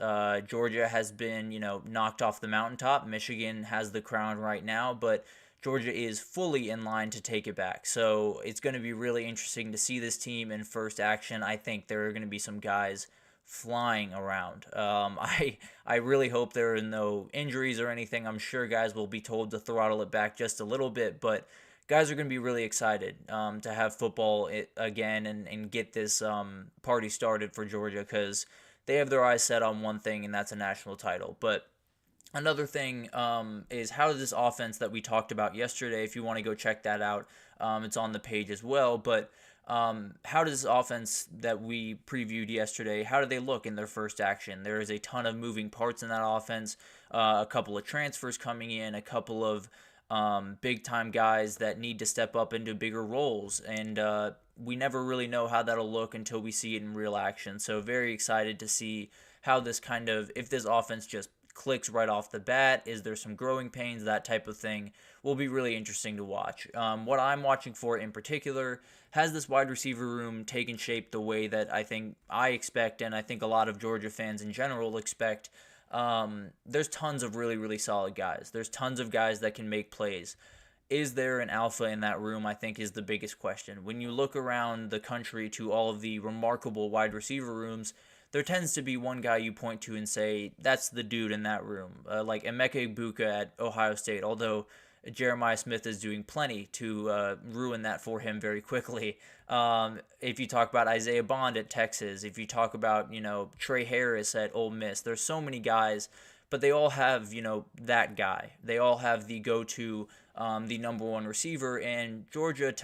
Georgia has been, knocked off the mountaintop. Michigan has the crown right now, but Georgia is fully in line to take it back. So it's going to be really interesting to see this team in first action. I think there are going to be some guys flying around. I really hope there are no injuries or anything. I'm sure guys will be told to throttle it back just a little bit, but guys are going to be really excited to have football again and get this party started for Georgia, because they have their eyes set on one thing, and that's a national title. But another thing is how this offense that we talked about yesterday, if you want to go check that out, it's on the page as well. But how does this offense that we previewed yesterday, how do they look in their first action? There is a ton of moving parts in that offense, a couple of transfers coming in, a couple of big-time guys that need to step up into bigger roles. And we never really know how that'll look until we see it in real action. So very excited to see how this if this offense just clicks right off the bat. Is there some growing pains? That type of thing will be really interesting to watch. What I'm watching for in particular, has this wide receiver room taken shape the way that I expect, and I think a lot of Georgia fans in general expect? There's tons of really, really solid guys. There's tons of guys that can make plays. Is there an alpha in that room, I think, is the biggest question. When you look around the country to all of the remarkable wide receiver rooms, there tends to be one guy you point to and say, that's the dude in that room. Like Emeka Egbuka at Ohio State, although Jeremiah Smith is doing plenty to ruin that for him very quickly. If you talk about Isaiah Bond at Texas, if you talk about, Trey Harris at Ole Miss, there's so many guys, but they all have, that guy. They all have the go-to, the number one receiver, and Georgia,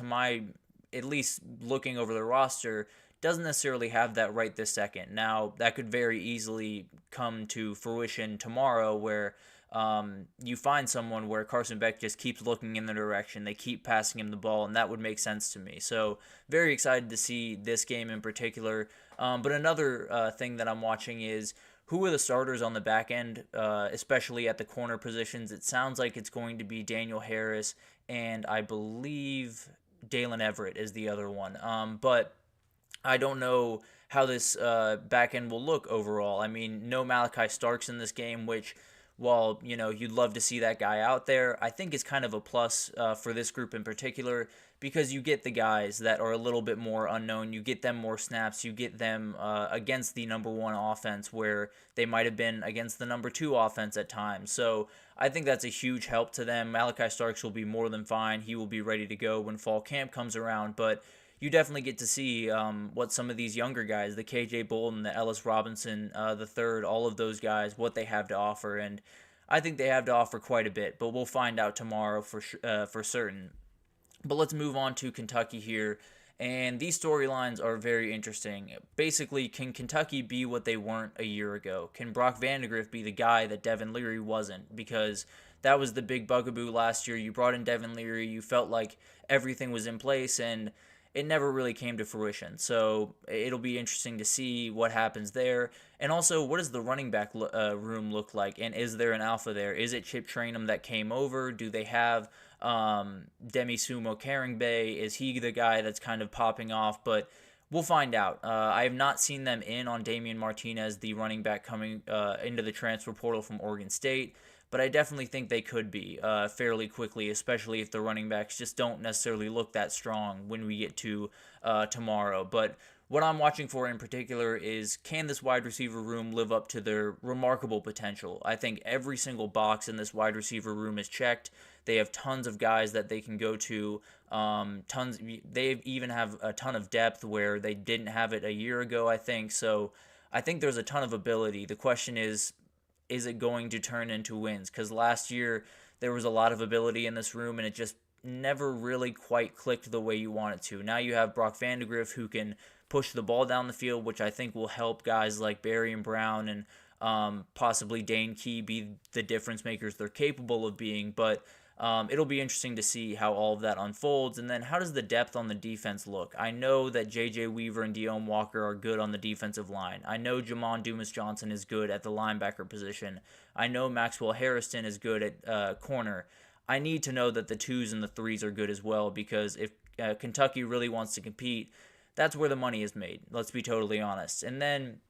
at least looking over the roster, doesn't necessarily have that right this second. Now, that could very easily come to fruition tomorrow, where you find someone where Carson Beck just keeps looking in the direction, they keep passing him the ball, and that would make sense to me. So very excited to see this game in particular. But another thing that I'm watching is who are the starters on the back end, especially at the corner positions. It sounds like it's going to be Daniel Harris, and I believe Dalen Everett is the other one. But I don't know how this back end will look overall. I mean, no Malachi Starks in this game, which, while, you'd love to see that guy out there, I think is kind of a plus for this group in particular, because you get the guys that are a little bit more unknown. You get them more snaps. You get them against the number one offense, where they might have been against the number two offense at times. So I think that's a huge help to them. Malachi Starks will be more than fine. He will be ready to go when fall camp comes around, but you definitely get to see what some of these younger guys, the KJ Bolden, the Ellis Robinson, the third, all of those guys, what they have to offer. And I think they have to offer quite a bit, but we'll find out tomorrow for certain. But let's move on to Kentucky here. And these storylines are very interesting. Basically, can Kentucky be what they weren't a year ago? Can Brock Vandagriff be the guy that Devin Leary wasn't? Because that was the big bugaboo last year. You brought in Devin Leary. You felt like everything was in place, and it never really came to fruition. So it'll be interesting to see what happens there. And also, what does the running back room look like? And is there an alpha there? Is it Chip Trainum that came over? Do they have Demi Sumo Karingbe? Is he the guy that's kind of popping off? But We'll find out. I have not seen them in on Damian Martinez, the running back coming into the transfer portal from Oregon State, but I definitely think they could be fairly quickly, especially if the running backs just don't necessarily look that strong when we get to tomorrow. But what I'm watching for in particular is, can this wide receiver room live up to their remarkable potential? I think every single box in this wide receiver room is checked. They have tons of guys that they can go to. They even have a ton of depth where they didn't have it a year ago, I think. So I think there's a ton of ability. The question is it going to turn into wins? Because last year there was a lot of ability in this room, and it just never really quite clicked the way you want it to. Now you have Brock Vandegrift, who can push the ball down the field, which I think will help guys like Barry and Brown and possibly Dane Key be the difference makers they're capable of being. But it'll be interesting to see how all of that unfolds. And then how does the depth on the defense look? I know that J.J. Weaver and Deone Walker are good on the defensive line. I know Jamon Dumas-Johnson is good at the linebacker position. I know Maxwell Harrison is good at corner. I need to know that the 2s and the 3s are good as well, because if Kentucky really wants to compete, that's where the money is made. Let's be totally honest. And then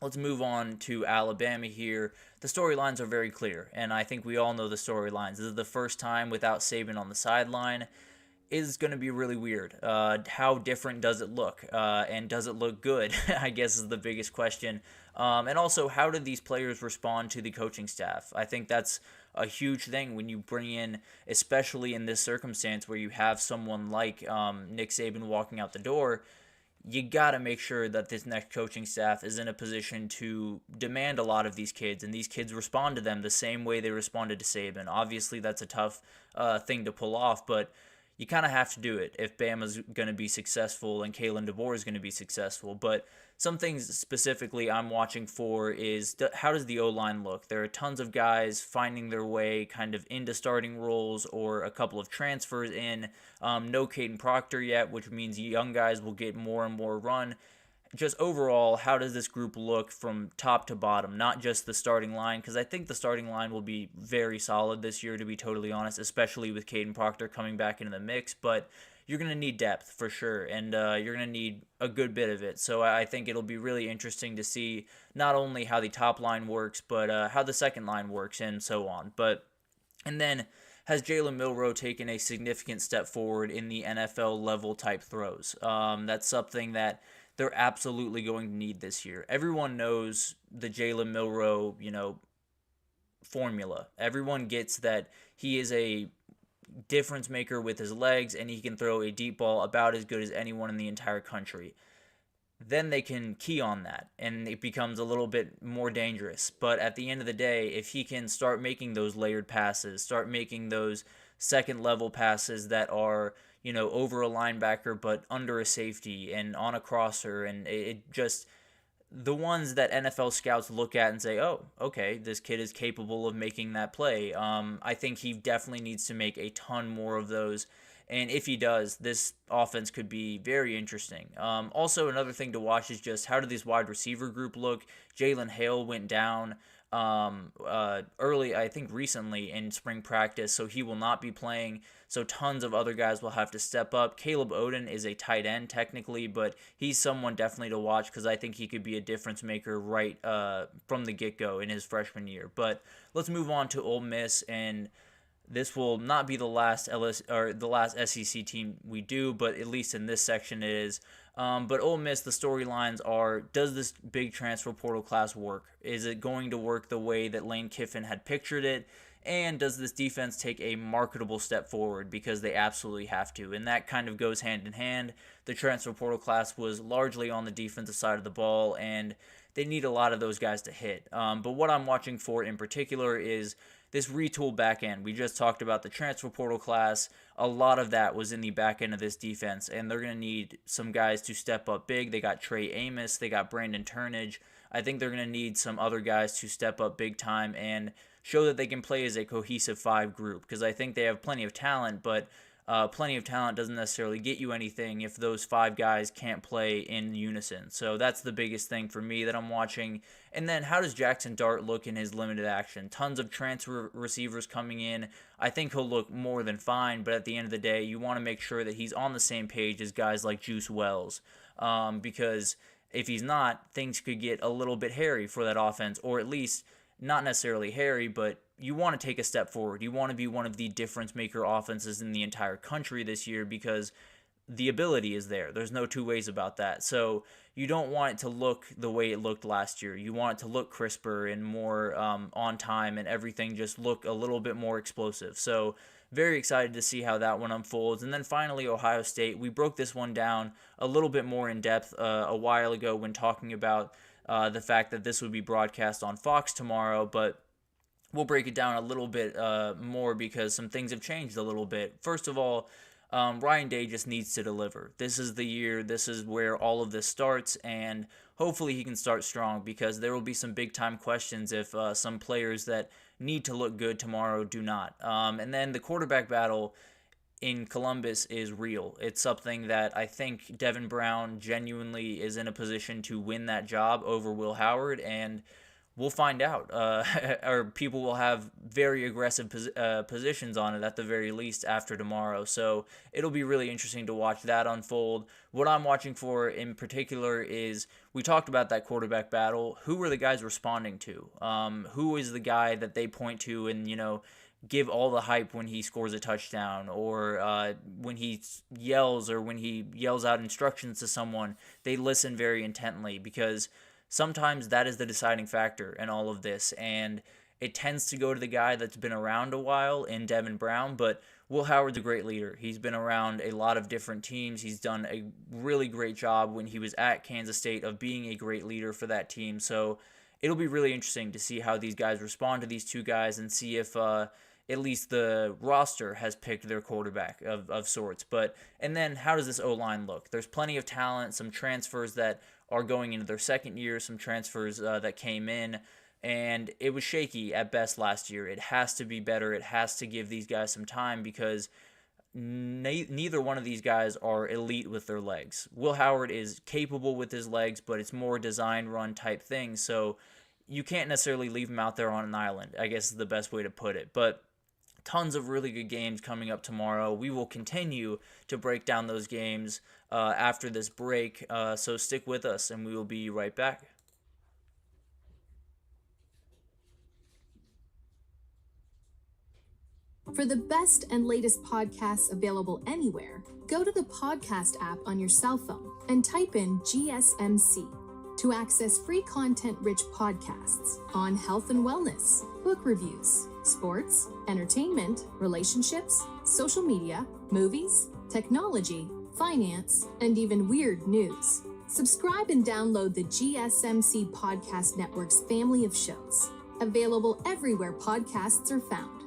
let's move on to Alabama here. The storylines are very clear, and I think we all know the storylines. This is the first time without Saban on the sideline. Is going to be really weird. How different does it look? And does it look good? I guess is the biggest question. And also, how do these players respond to the coaching staff? I think that's a huge thing when you bring in, especially in this circumstance where you have someone like Nick Saban walking out the door. You got to make sure that this next coaching staff is in a position to demand a lot of these kids, and these kids respond to them the same way they responded to Saban. Obviously, that's a tough thing to pull off, but you kind of have to do it if Bama's going to be successful and Kalen DeBoer is going to be successful. But some things specifically I'm watching for is how does the O-line look? There are tons of guys finding their way kind of into starting roles or a couple of transfers in. No Caden Proctor yet, which means young guys will get more and more run. Just overall, how does this group look from top to bottom, not just the starting line? Because I think the starting line will be very solid this year, to be totally honest, especially with Caden Proctor coming back into the mix. But you're going to need depth for sure, and you're going to need a good bit of it. So I think it'll be really interesting to see not only how the top line works, but how the second line works and so on. And then, has Jalen Milroe taken a significant step forward in the NFL level type throws? That's something that they're absolutely going to need this year. Everyone knows the Jalen Milroe, formula. Everyone gets that he is a difference maker with his legs, and he can throw a deep ball about as good as anyone in the entire country. Then they can key on that, and it becomes a little bit more dangerous. But at the end of the day, if he can start making those layered passes, start making those second-level passes that are, over a linebacker but under a safety and on a crosser, and it just the ones that NFL scouts look at and say, oh, okay, this kid is capable of making that play. I think he definitely needs to make a ton more of those. And if he does, this offense could be very interesting. Also, another thing to watch is just how did this wide receiver group look? Jalen Hale went down early, I think recently in spring practice, so he will not be playing. So tons of other guys will have to step up. Caleb Oden is a tight end technically, but he's someone definitely to watch because I think he could be a difference maker right from the get-go in his freshman year. But let's move on to Ole Miss, and this will not be the last SEC team we do, but at least in this section it is. But Ole Miss, the storylines are, does this big transfer portal class work? Is it going to work the way that Lane Kiffin had pictured it? And does this defense take a marketable step forward? Because they absolutely have to. And that kind of goes hand in hand. The transfer portal class was largely on the defensive side of the ball, and they need a lot of those guys to hit. But what I'm watching for in particular is this retool back end. We just talked about the transfer portal class. A lot of that was in the back end of this defense, and they're going to need some guys to step up big. They got Trey Amos. They got Brandon Turnage. I think they're going to need some other guys to step up big time and show that they can play as a cohesive five group, because I think they have plenty of talent, but plenty of talent doesn't necessarily get you anything if those five guys can't play in unison. So that's the biggest thing for me that I'm watching. And then how does Jackson Dart look in his limited action? Tons of transfer receivers coming in. I think he'll look more than fine, but at the end of the day, you want to make sure that he's on the same page as guys like Juice Wells. because if he's not, things could get a little bit hairy for that offense, or at least not necessarily hairy, but you want to take a step forward. You want to be one of the difference maker offenses in the entire country this year because the ability is there. There's no two ways about that. So you don't want it to look the way it looked last year. You want it to look crisper and more on time, and everything just look a little bit more explosive. So very excited to see how that one unfolds. And then finally, Ohio State. We broke this one down a little bit more in depth a while ago when talking about the fact that this would be broadcast on Fox tomorrow, but we'll break it down a little bit more because some things have changed a little bit. First of all, Ryan Day just needs to deliver. This is the year. This is where all of this starts, and hopefully he can start strong because there will be some big-time questions if some players that need to look good tomorrow do not. And then the quarterback battle in Columbus is real. It's something that I think Devin Brown genuinely is in a position to win that job over Will Howard, and we'll find out, or people will have very aggressive positions on it at the very least after tomorrow. So it'll be really interesting to watch that unfold. What I'm watching for in particular is, we talked about that quarterback battle. Who are the guys responding to? Who is the guy that they point to and, give all the hype when he scores a touchdown, or when he yells, or when he yells out instructions to someone? They listen very intently because sometimes that is the deciding factor in all of this, and it tends to go to the guy that's been around a while in Devin Brown, but Will Howard's a great leader. He's been around a lot of different teams. He's done a really great job when he was at Kansas State of being a great leader for that team, so it'll be really interesting to see how these guys respond to these two guys and see if at least the roster has picked their quarterback of sorts. And then how does this O-line look? There's plenty of talent, some transfers that are going into their second year, some transfers that came in, and it was shaky at best last year. It has to be better. It has to give these guys some time because neither one of these guys are elite with their legs. Will Howard is capable with his legs, but it's more design run type thing, so you can't necessarily leave him out there on an island, I guess is the best way to put it. But tons of really good games coming up tomorrow. We will continue to break down those games after this break, so stick with us and we will be right back. For the best and latest podcasts available anywhere, go to the podcast app on your cell phone and type in GSMC to access free content-rich podcasts on health and wellness, book reviews, sports, entertainment, relationships, social media, movies, technology, finance, and even weird news. Subscribe and download the GSMC Podcast Network's family of shows, available everywhere podcasts are found.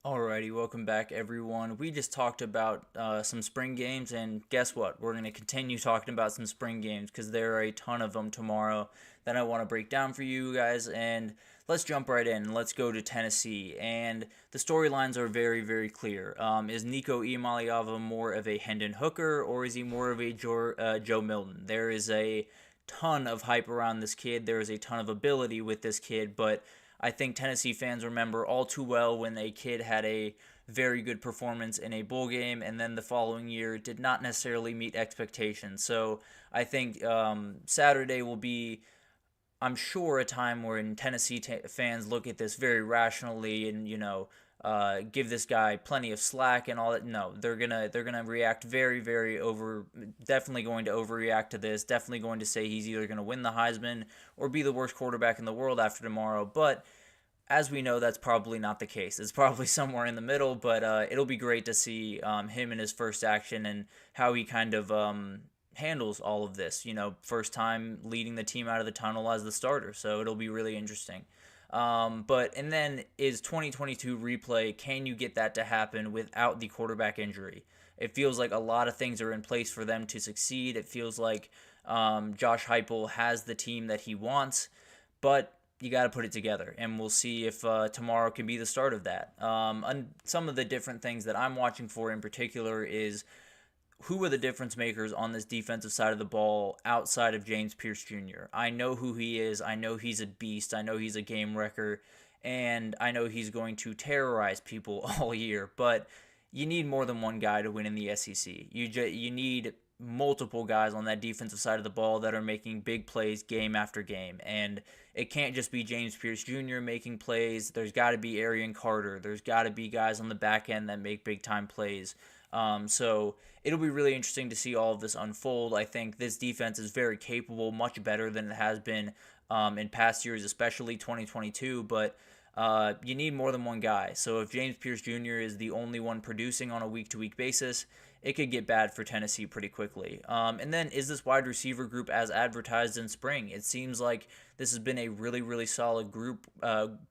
Alrighty, welcome back everyone. We just talked about some spring games, and guess what? We're going to continue talking about some spring games because there are a ton of them tomorrow that I want to break down for you guys, and let's jump right in. Let's go to Tennessee, and the storylines are very, very clear. Is Nico Iamaleava more of a Hendon Hooker, or is he more of a Joe Milton? There is a ton of hype around this kid. There is a ton of ability with this kid, but I think Tennessee fans remember all too well when a kid had a very good performance in a bowl game and then the following year did not necessarily meet expectations. So I think Saturday will be, I'm sure, a time where Tennessee fans look at this very rationally and, give this guy plenty of slack and all that. No, they're gonna react very, very definitely going to overreact to this, definitely going to say he's either going to win the Heisman or be the worst quarterback in the world after tomorrow. But as we know, that's probably not the case. It's probably somewhere in the middle, but it'll be great to see him in his first action and how he kind of handles all of this. First time leading the team out of the tunnel as the starter, so it'll be really interesting. And then is 2022 replay, can you get that to happen without the quarterback injury? It feels like a lot of things are in place for them to succeed. It feels like Josh Heupel has the team that he wants, but you got to put it together, and we'll see if tomorrow can be the start of that. And some of the different things that I'm watching for in particular is who are the difference makers on this defensive side of the ball outside of James Pierce Jr.? I know who he is. I know he's a beast. I know he's a game wrecker. And I know he's going to terrorize people all year. But you need more than one guy to win in the SEC. You need multiple guys on that defensive side of the ball that are making big plays game after game. And it can't just be James Pierce Jr. making plays. There's got to be Arian Carter. There's got to be guys on the back end that make big-time plays. So it'll be really interesting to see all of this unfold. I think this defense is very capable, much better than it has been in past years, especially 2022. But you need more than one guy. So if James Pierce Jr. is the only one producing on a week-to-week basis, it could get bad for Tennessee pretty quickly. And then is this wide receiver group as advertised in spring? It seems like this has been a really, really solid group.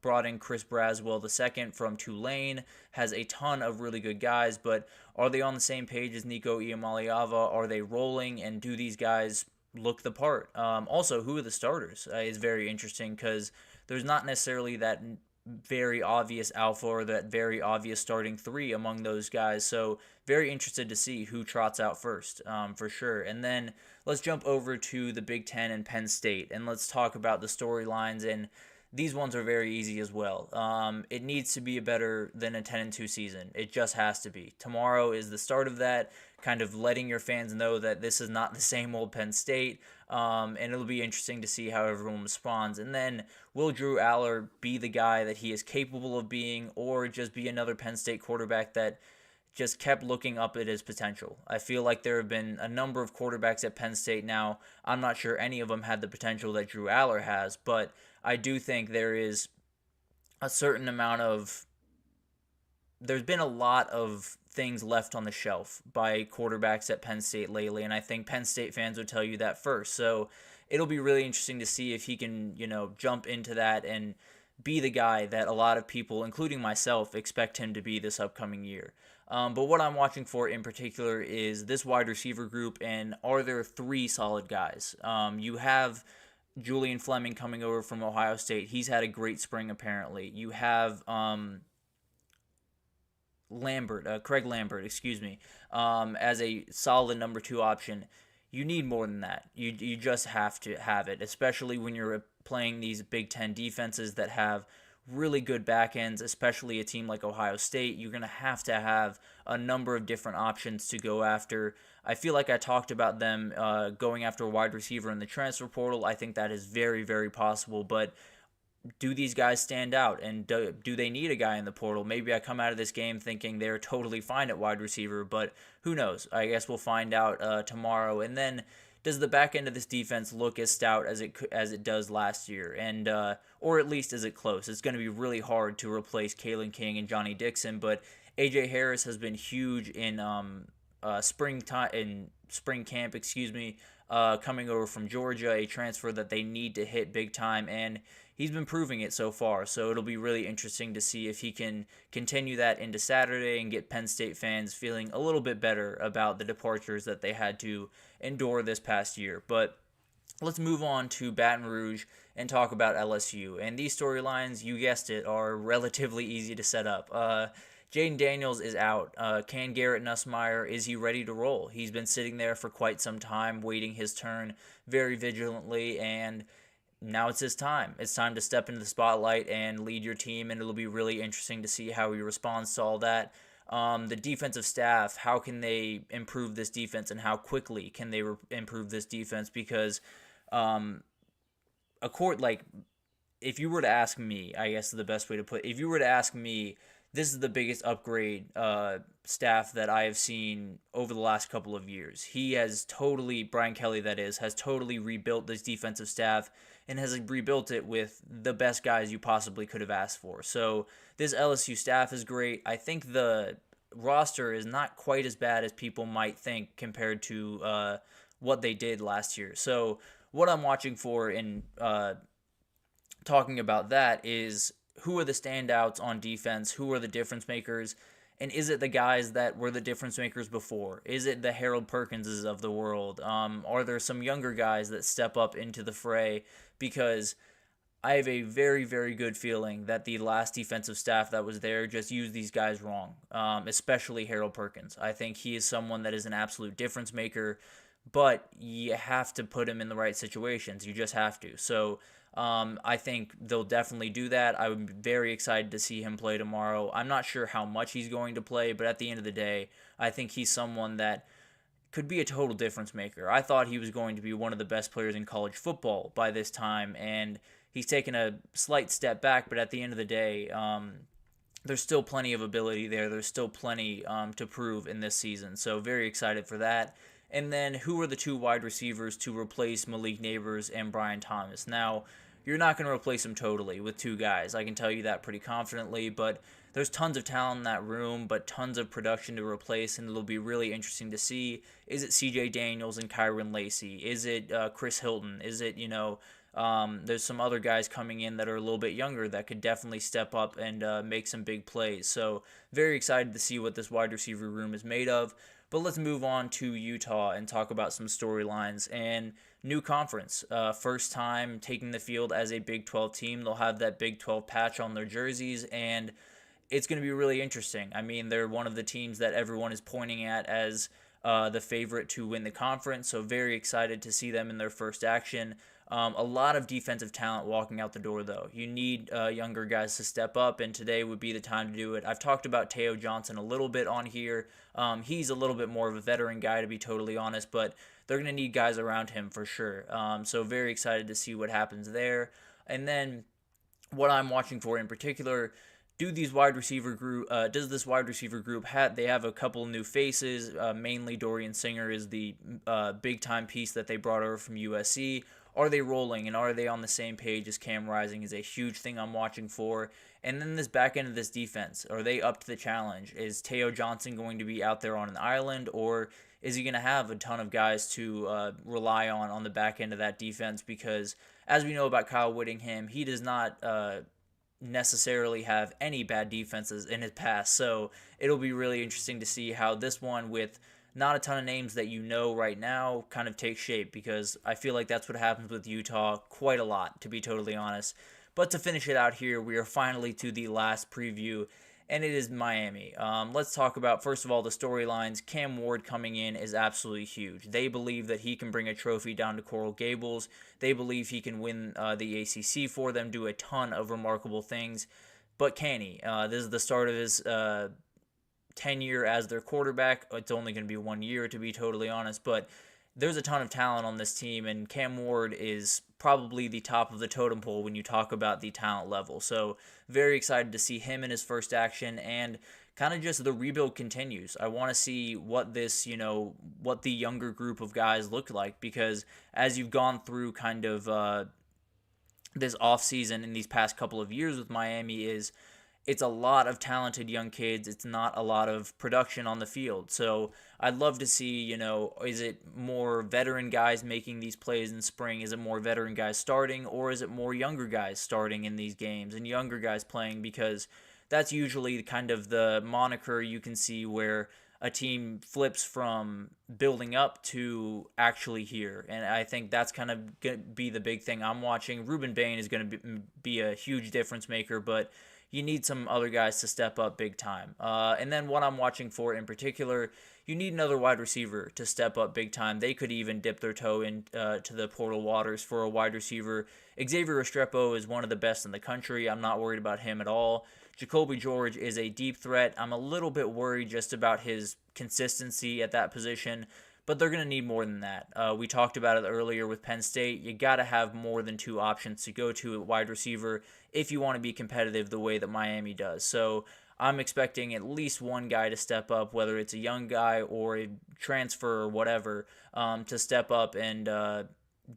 Brought in Chris Braswell II from Tulane, has a ton of really good guys, but are they on the same page as Nico Iamaleava? Are they rolling, and do these guys look the part? Also, who are the starters is very interesting, because there's not necessarily that very obvious alpha or that very obvious starting three among those guys. So very interested to see who trots out first, for sure. And then let's jump over to the Big Ten and Penn State, and let's talk about the storylines. And these ones are very easy as well. It needs to be a better than a 10-2 season. It just has to be. Tomorrow is the start of that, kind of letting your fans know that this is not the same old Penn State. And it'll be interesting to see how everyone responds. And then will Drew Aller be the guy that he is capable of being, or just be another Penn State quarterback that just kept looking up at his potential? I feel like there have been a number of quarterbacks at Penn State now. I'm not sure any of them had the potential that Drew Aller has, but I do think there is a certain amount of, there's been a lot of things left on the shelf by quarterbacks at Penn State lately, and I think Penn State fans would tell you that first. So it'll be really interesting to see if he can, jump into that and be the guy that a lot of people, including myself, expect him to be this upcoming year. But what I'm watching for in particular is this wide receiver group, and are there three solid guys? You have Julian Fleming coming over from Ohio State. He's had a great spring, apparently. You have Craig Lambert, as a solid number 2 option. You need more than that. You just have to have it, especially when you're playing these Big Ten defenses that have really good back ends, especially a team like Ohio State. You're going to have a number of different options to go after. I feel like I talked about them going after a wide receiver in the transfer portal. I think that is very, very possible, but do these guys stand out, and do they need a guy in the portal? Maybe I come out of this game thinking they're totally fine at wide receiver, but who knows? I guess we'll find out tomorrow. And then, does the back end of this defense look as stout as it does last year? And or at least is it close? It's going to be really hard to replace Kalen King and Johnny Dixon, but AJ Harris has been huge in spring camp, coming over from Georgia, a transfer that they need to hit big time, and he's been proving it so far. So it'll be really interesting to see if he can continue that into Saturday and get Penn State fans feeling a little bit better about the departures that they had to endure this past year. But let's move on to Baton Rouge and talk about LSU. And these storylines, you guessed it, are relatively easy to set up. Jaden Daniels is out. Can Garrett Nussmeier, is he ready to roll? He's been sitting there for quite some time, waiting his turn very vigilantly, and now it's his time. It's time to step into the spotlight and lead your team, and it'll be really interesting to see how he responds to all that. The defensive staff, how can they improve this defense, and how quickly can they improve this defense? Because if you were to ask me, I guess is the best way to put it, if you were to ask me, this is the biggest upgrade staff that I have seen over the last couple of years. He has totally, Brian Kelly that is, has totally rebuilt this defensive staff and has rebuilt it with the best guys you possibly could have asked for. So this LSU staff is great. I think the roster is not quite as bad as people might think compared to what they did last year. So what I'm watching for in talking about that is, who are the standouts on defense? Who are the difference makers? And is it the guys that were the difference makers before? Is it the Harold Perkinses of the world? Are there some younger guys that step up into the fray? Because I have a very, very good feeling that the last defensive staff that was there just used these guys wrong, especially Harold Perkins. I think he is someone that is an absolute difference maker, but you have to put him in the right situations. You just have to. So I think they'll definitely do that. I'm very excited to see him play tomorrow. I'm not sure how much he's going to play, but at the end of the day, I think he's someone that could be a total difference maker. I thought he was going to be one of the best players in college football by this time, and he's taken a slight step back, but at the end of the day, there's still plenty of ability there. There's still plenty to prove in this season, so very excited for that. And then who are the two wide receivers to replace Malik Neighbors and Brian Thomas? Now, you're not going to replace them totally with two guys. I can tell you that pretty confidently, but there's tons of talent in that room, but tons of production to replace, and it'll be really interesting to see. Is it CJ Daniels and Kyron Lacey? Is it Chris Hilton? Is it, there's some other guys coming in that are a little bit younger that could definitely step up and make some big plays. So very excited to see what this wide receiver room is made of. But let's move on to Utah and talk about some storylines and new conference. First time taking the field as a Big 12 team. They'll have that Big 12 patch on their jerseys, and it's going to be really interesting. I mean, they're one of the teams that everyone is pointing at as the favorite to win the conference, so very excited to see them in their first action. A lot of defensive talent walking out the door, though. You need younger guys to step up, and today would be the time to do it. I've talked about Teo Johnson a little bit on here. He's a little bit more of a veteran guy, to be totally honest, but they're going to need guys around him for sure. So very excited to see what happens there. And then what I'm watching for in particular, does this wide receiver group have a couple new faces? Mainly Dorian Singer is the big time piece that they brought over from USC. Are they rolling, and are they on the same page as Cam Rising is a huge thing I'm watching for. And then this back end of this defense, are they up to the challenge? Is Teo Johnson going to be out there on an island, or is he going to have a ton of guys to rely on the back end of that defense? Because as we know about Kyle Whittingham, he does not necessarily have any bad defenses in his past. So it'll be really interesting to see how this one, with not a ton of names that you know right now, kind of takes shape, because I feel like that's what happens with Utah quite a lot, to be totally honest. But to finish it out here, we are finally to the last preview, and it is Miami. Let's talk about, first of all, the storylines. Cam Ward coming in is absolutely huge. They believe that he can bring a trophy down to Coral Gables. They believe he can win the ACC for them, do a ton of remarkable things. But can he? This is the start of his tenure as their quarterback. It's only going to be 1 year, to be totally honest, but there's a ton of talent on this team, and Cam Ward is probably the top of the totem pole when you talk about the talent level. So very excited to see him in his first action, and kind of just the rebuild continues. I want to see what this, what the younger group of guys look like, because as you've gone through kind of this offseason in these past couple of years with Miami, it's a lot of talented young kids. It's not a lot of production on the field. So I'd love to see, is it more veteran guys making these plays in spring? Is it more veteran guys starting, or is it more younger guys starting in these games and younger guys playing? Because that's usually kind of the moniker you can see where a team flips from building up to actually here. And I think that's kind of going to be the big thing I'm watching. Ruben Bain is going to be a huge difference maker, but you need some other guys to step up big time. And then what I'm watching for in particular, you need another wide receiver to step up big time. They could even dip their toe into the portal waters for a wide receiver. Xavier Restrepo is one of the best in the country. I'm not worried about him at all. Jacoby George is a deep threat. I'm a little bit worried just about his consistency at that position, but they're going to need more than that. We talked about it earlier with Penn State. You got to have more than two options to go to at wide receiver if you want to be competitive the way that Miami does. So I'm expecting at least one guy to step up, whether it's a young guy or a transfer or whatever, to step up and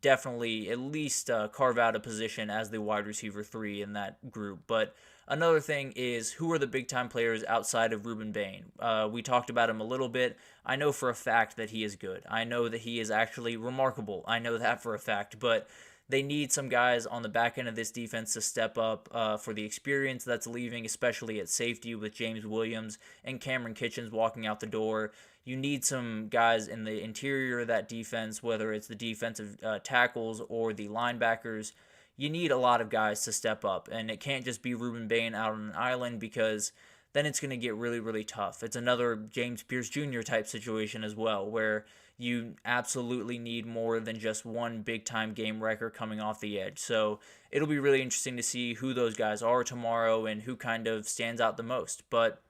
definitely at least carve out a position as the wide receiver 3 in that group. But another thing is, who are the big-time players outside of Ruben Bain? We talked about him a little bit. I know for a fact that he is good. I know that he is actually remarkable. I know that for a fact. But they need some guys on the back end of this defense to step up for the experience that's leaving, especially at safety with James Williams and Cameron Kitchens walking out the door. You need some guys in the interior of that defense, whether it's the defensive tackles or the linebackers. You need a lot of guys to step up, and it can't just be Ruben Bain out on an island, because then it's going to get really, really tough. It's another James Pierce Jr. type situation as well, where you absolutely need more than just one big-time game wrecker coming off the edge. So it'll be really interesting to see who those guys are tomorrow and who kind of stands out the most. But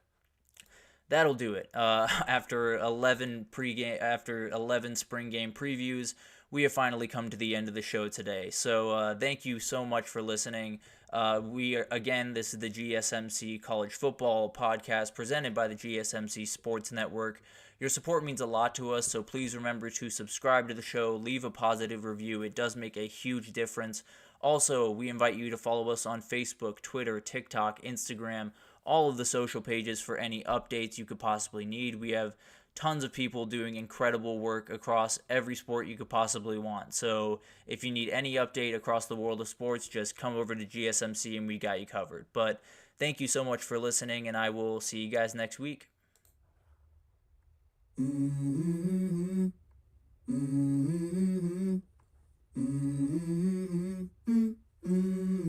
that'll do it. After 11 spring game previews, we have finally come to the end of the show today. So thank you so much for listening. This is the GSMC College Football Podcast presented by the GSMC Sports Network. Your support means a lot to us, so please remember to subscribe to the show, leave a positive review. It does make a huge difference. Also, we invite you to follow us on Facebook, Twitter, TikTok, Instagram, all of the social pages for any updates you could possibly need. We have tons of people doing incredible work across every sport you could possibly want. So if you need any update across the world of sports, just come over to GSMC and we got you covered. But thank you so much for listening, and I will see you guys next week. Mm-hmm. Mm-hmm. Mm-hmm.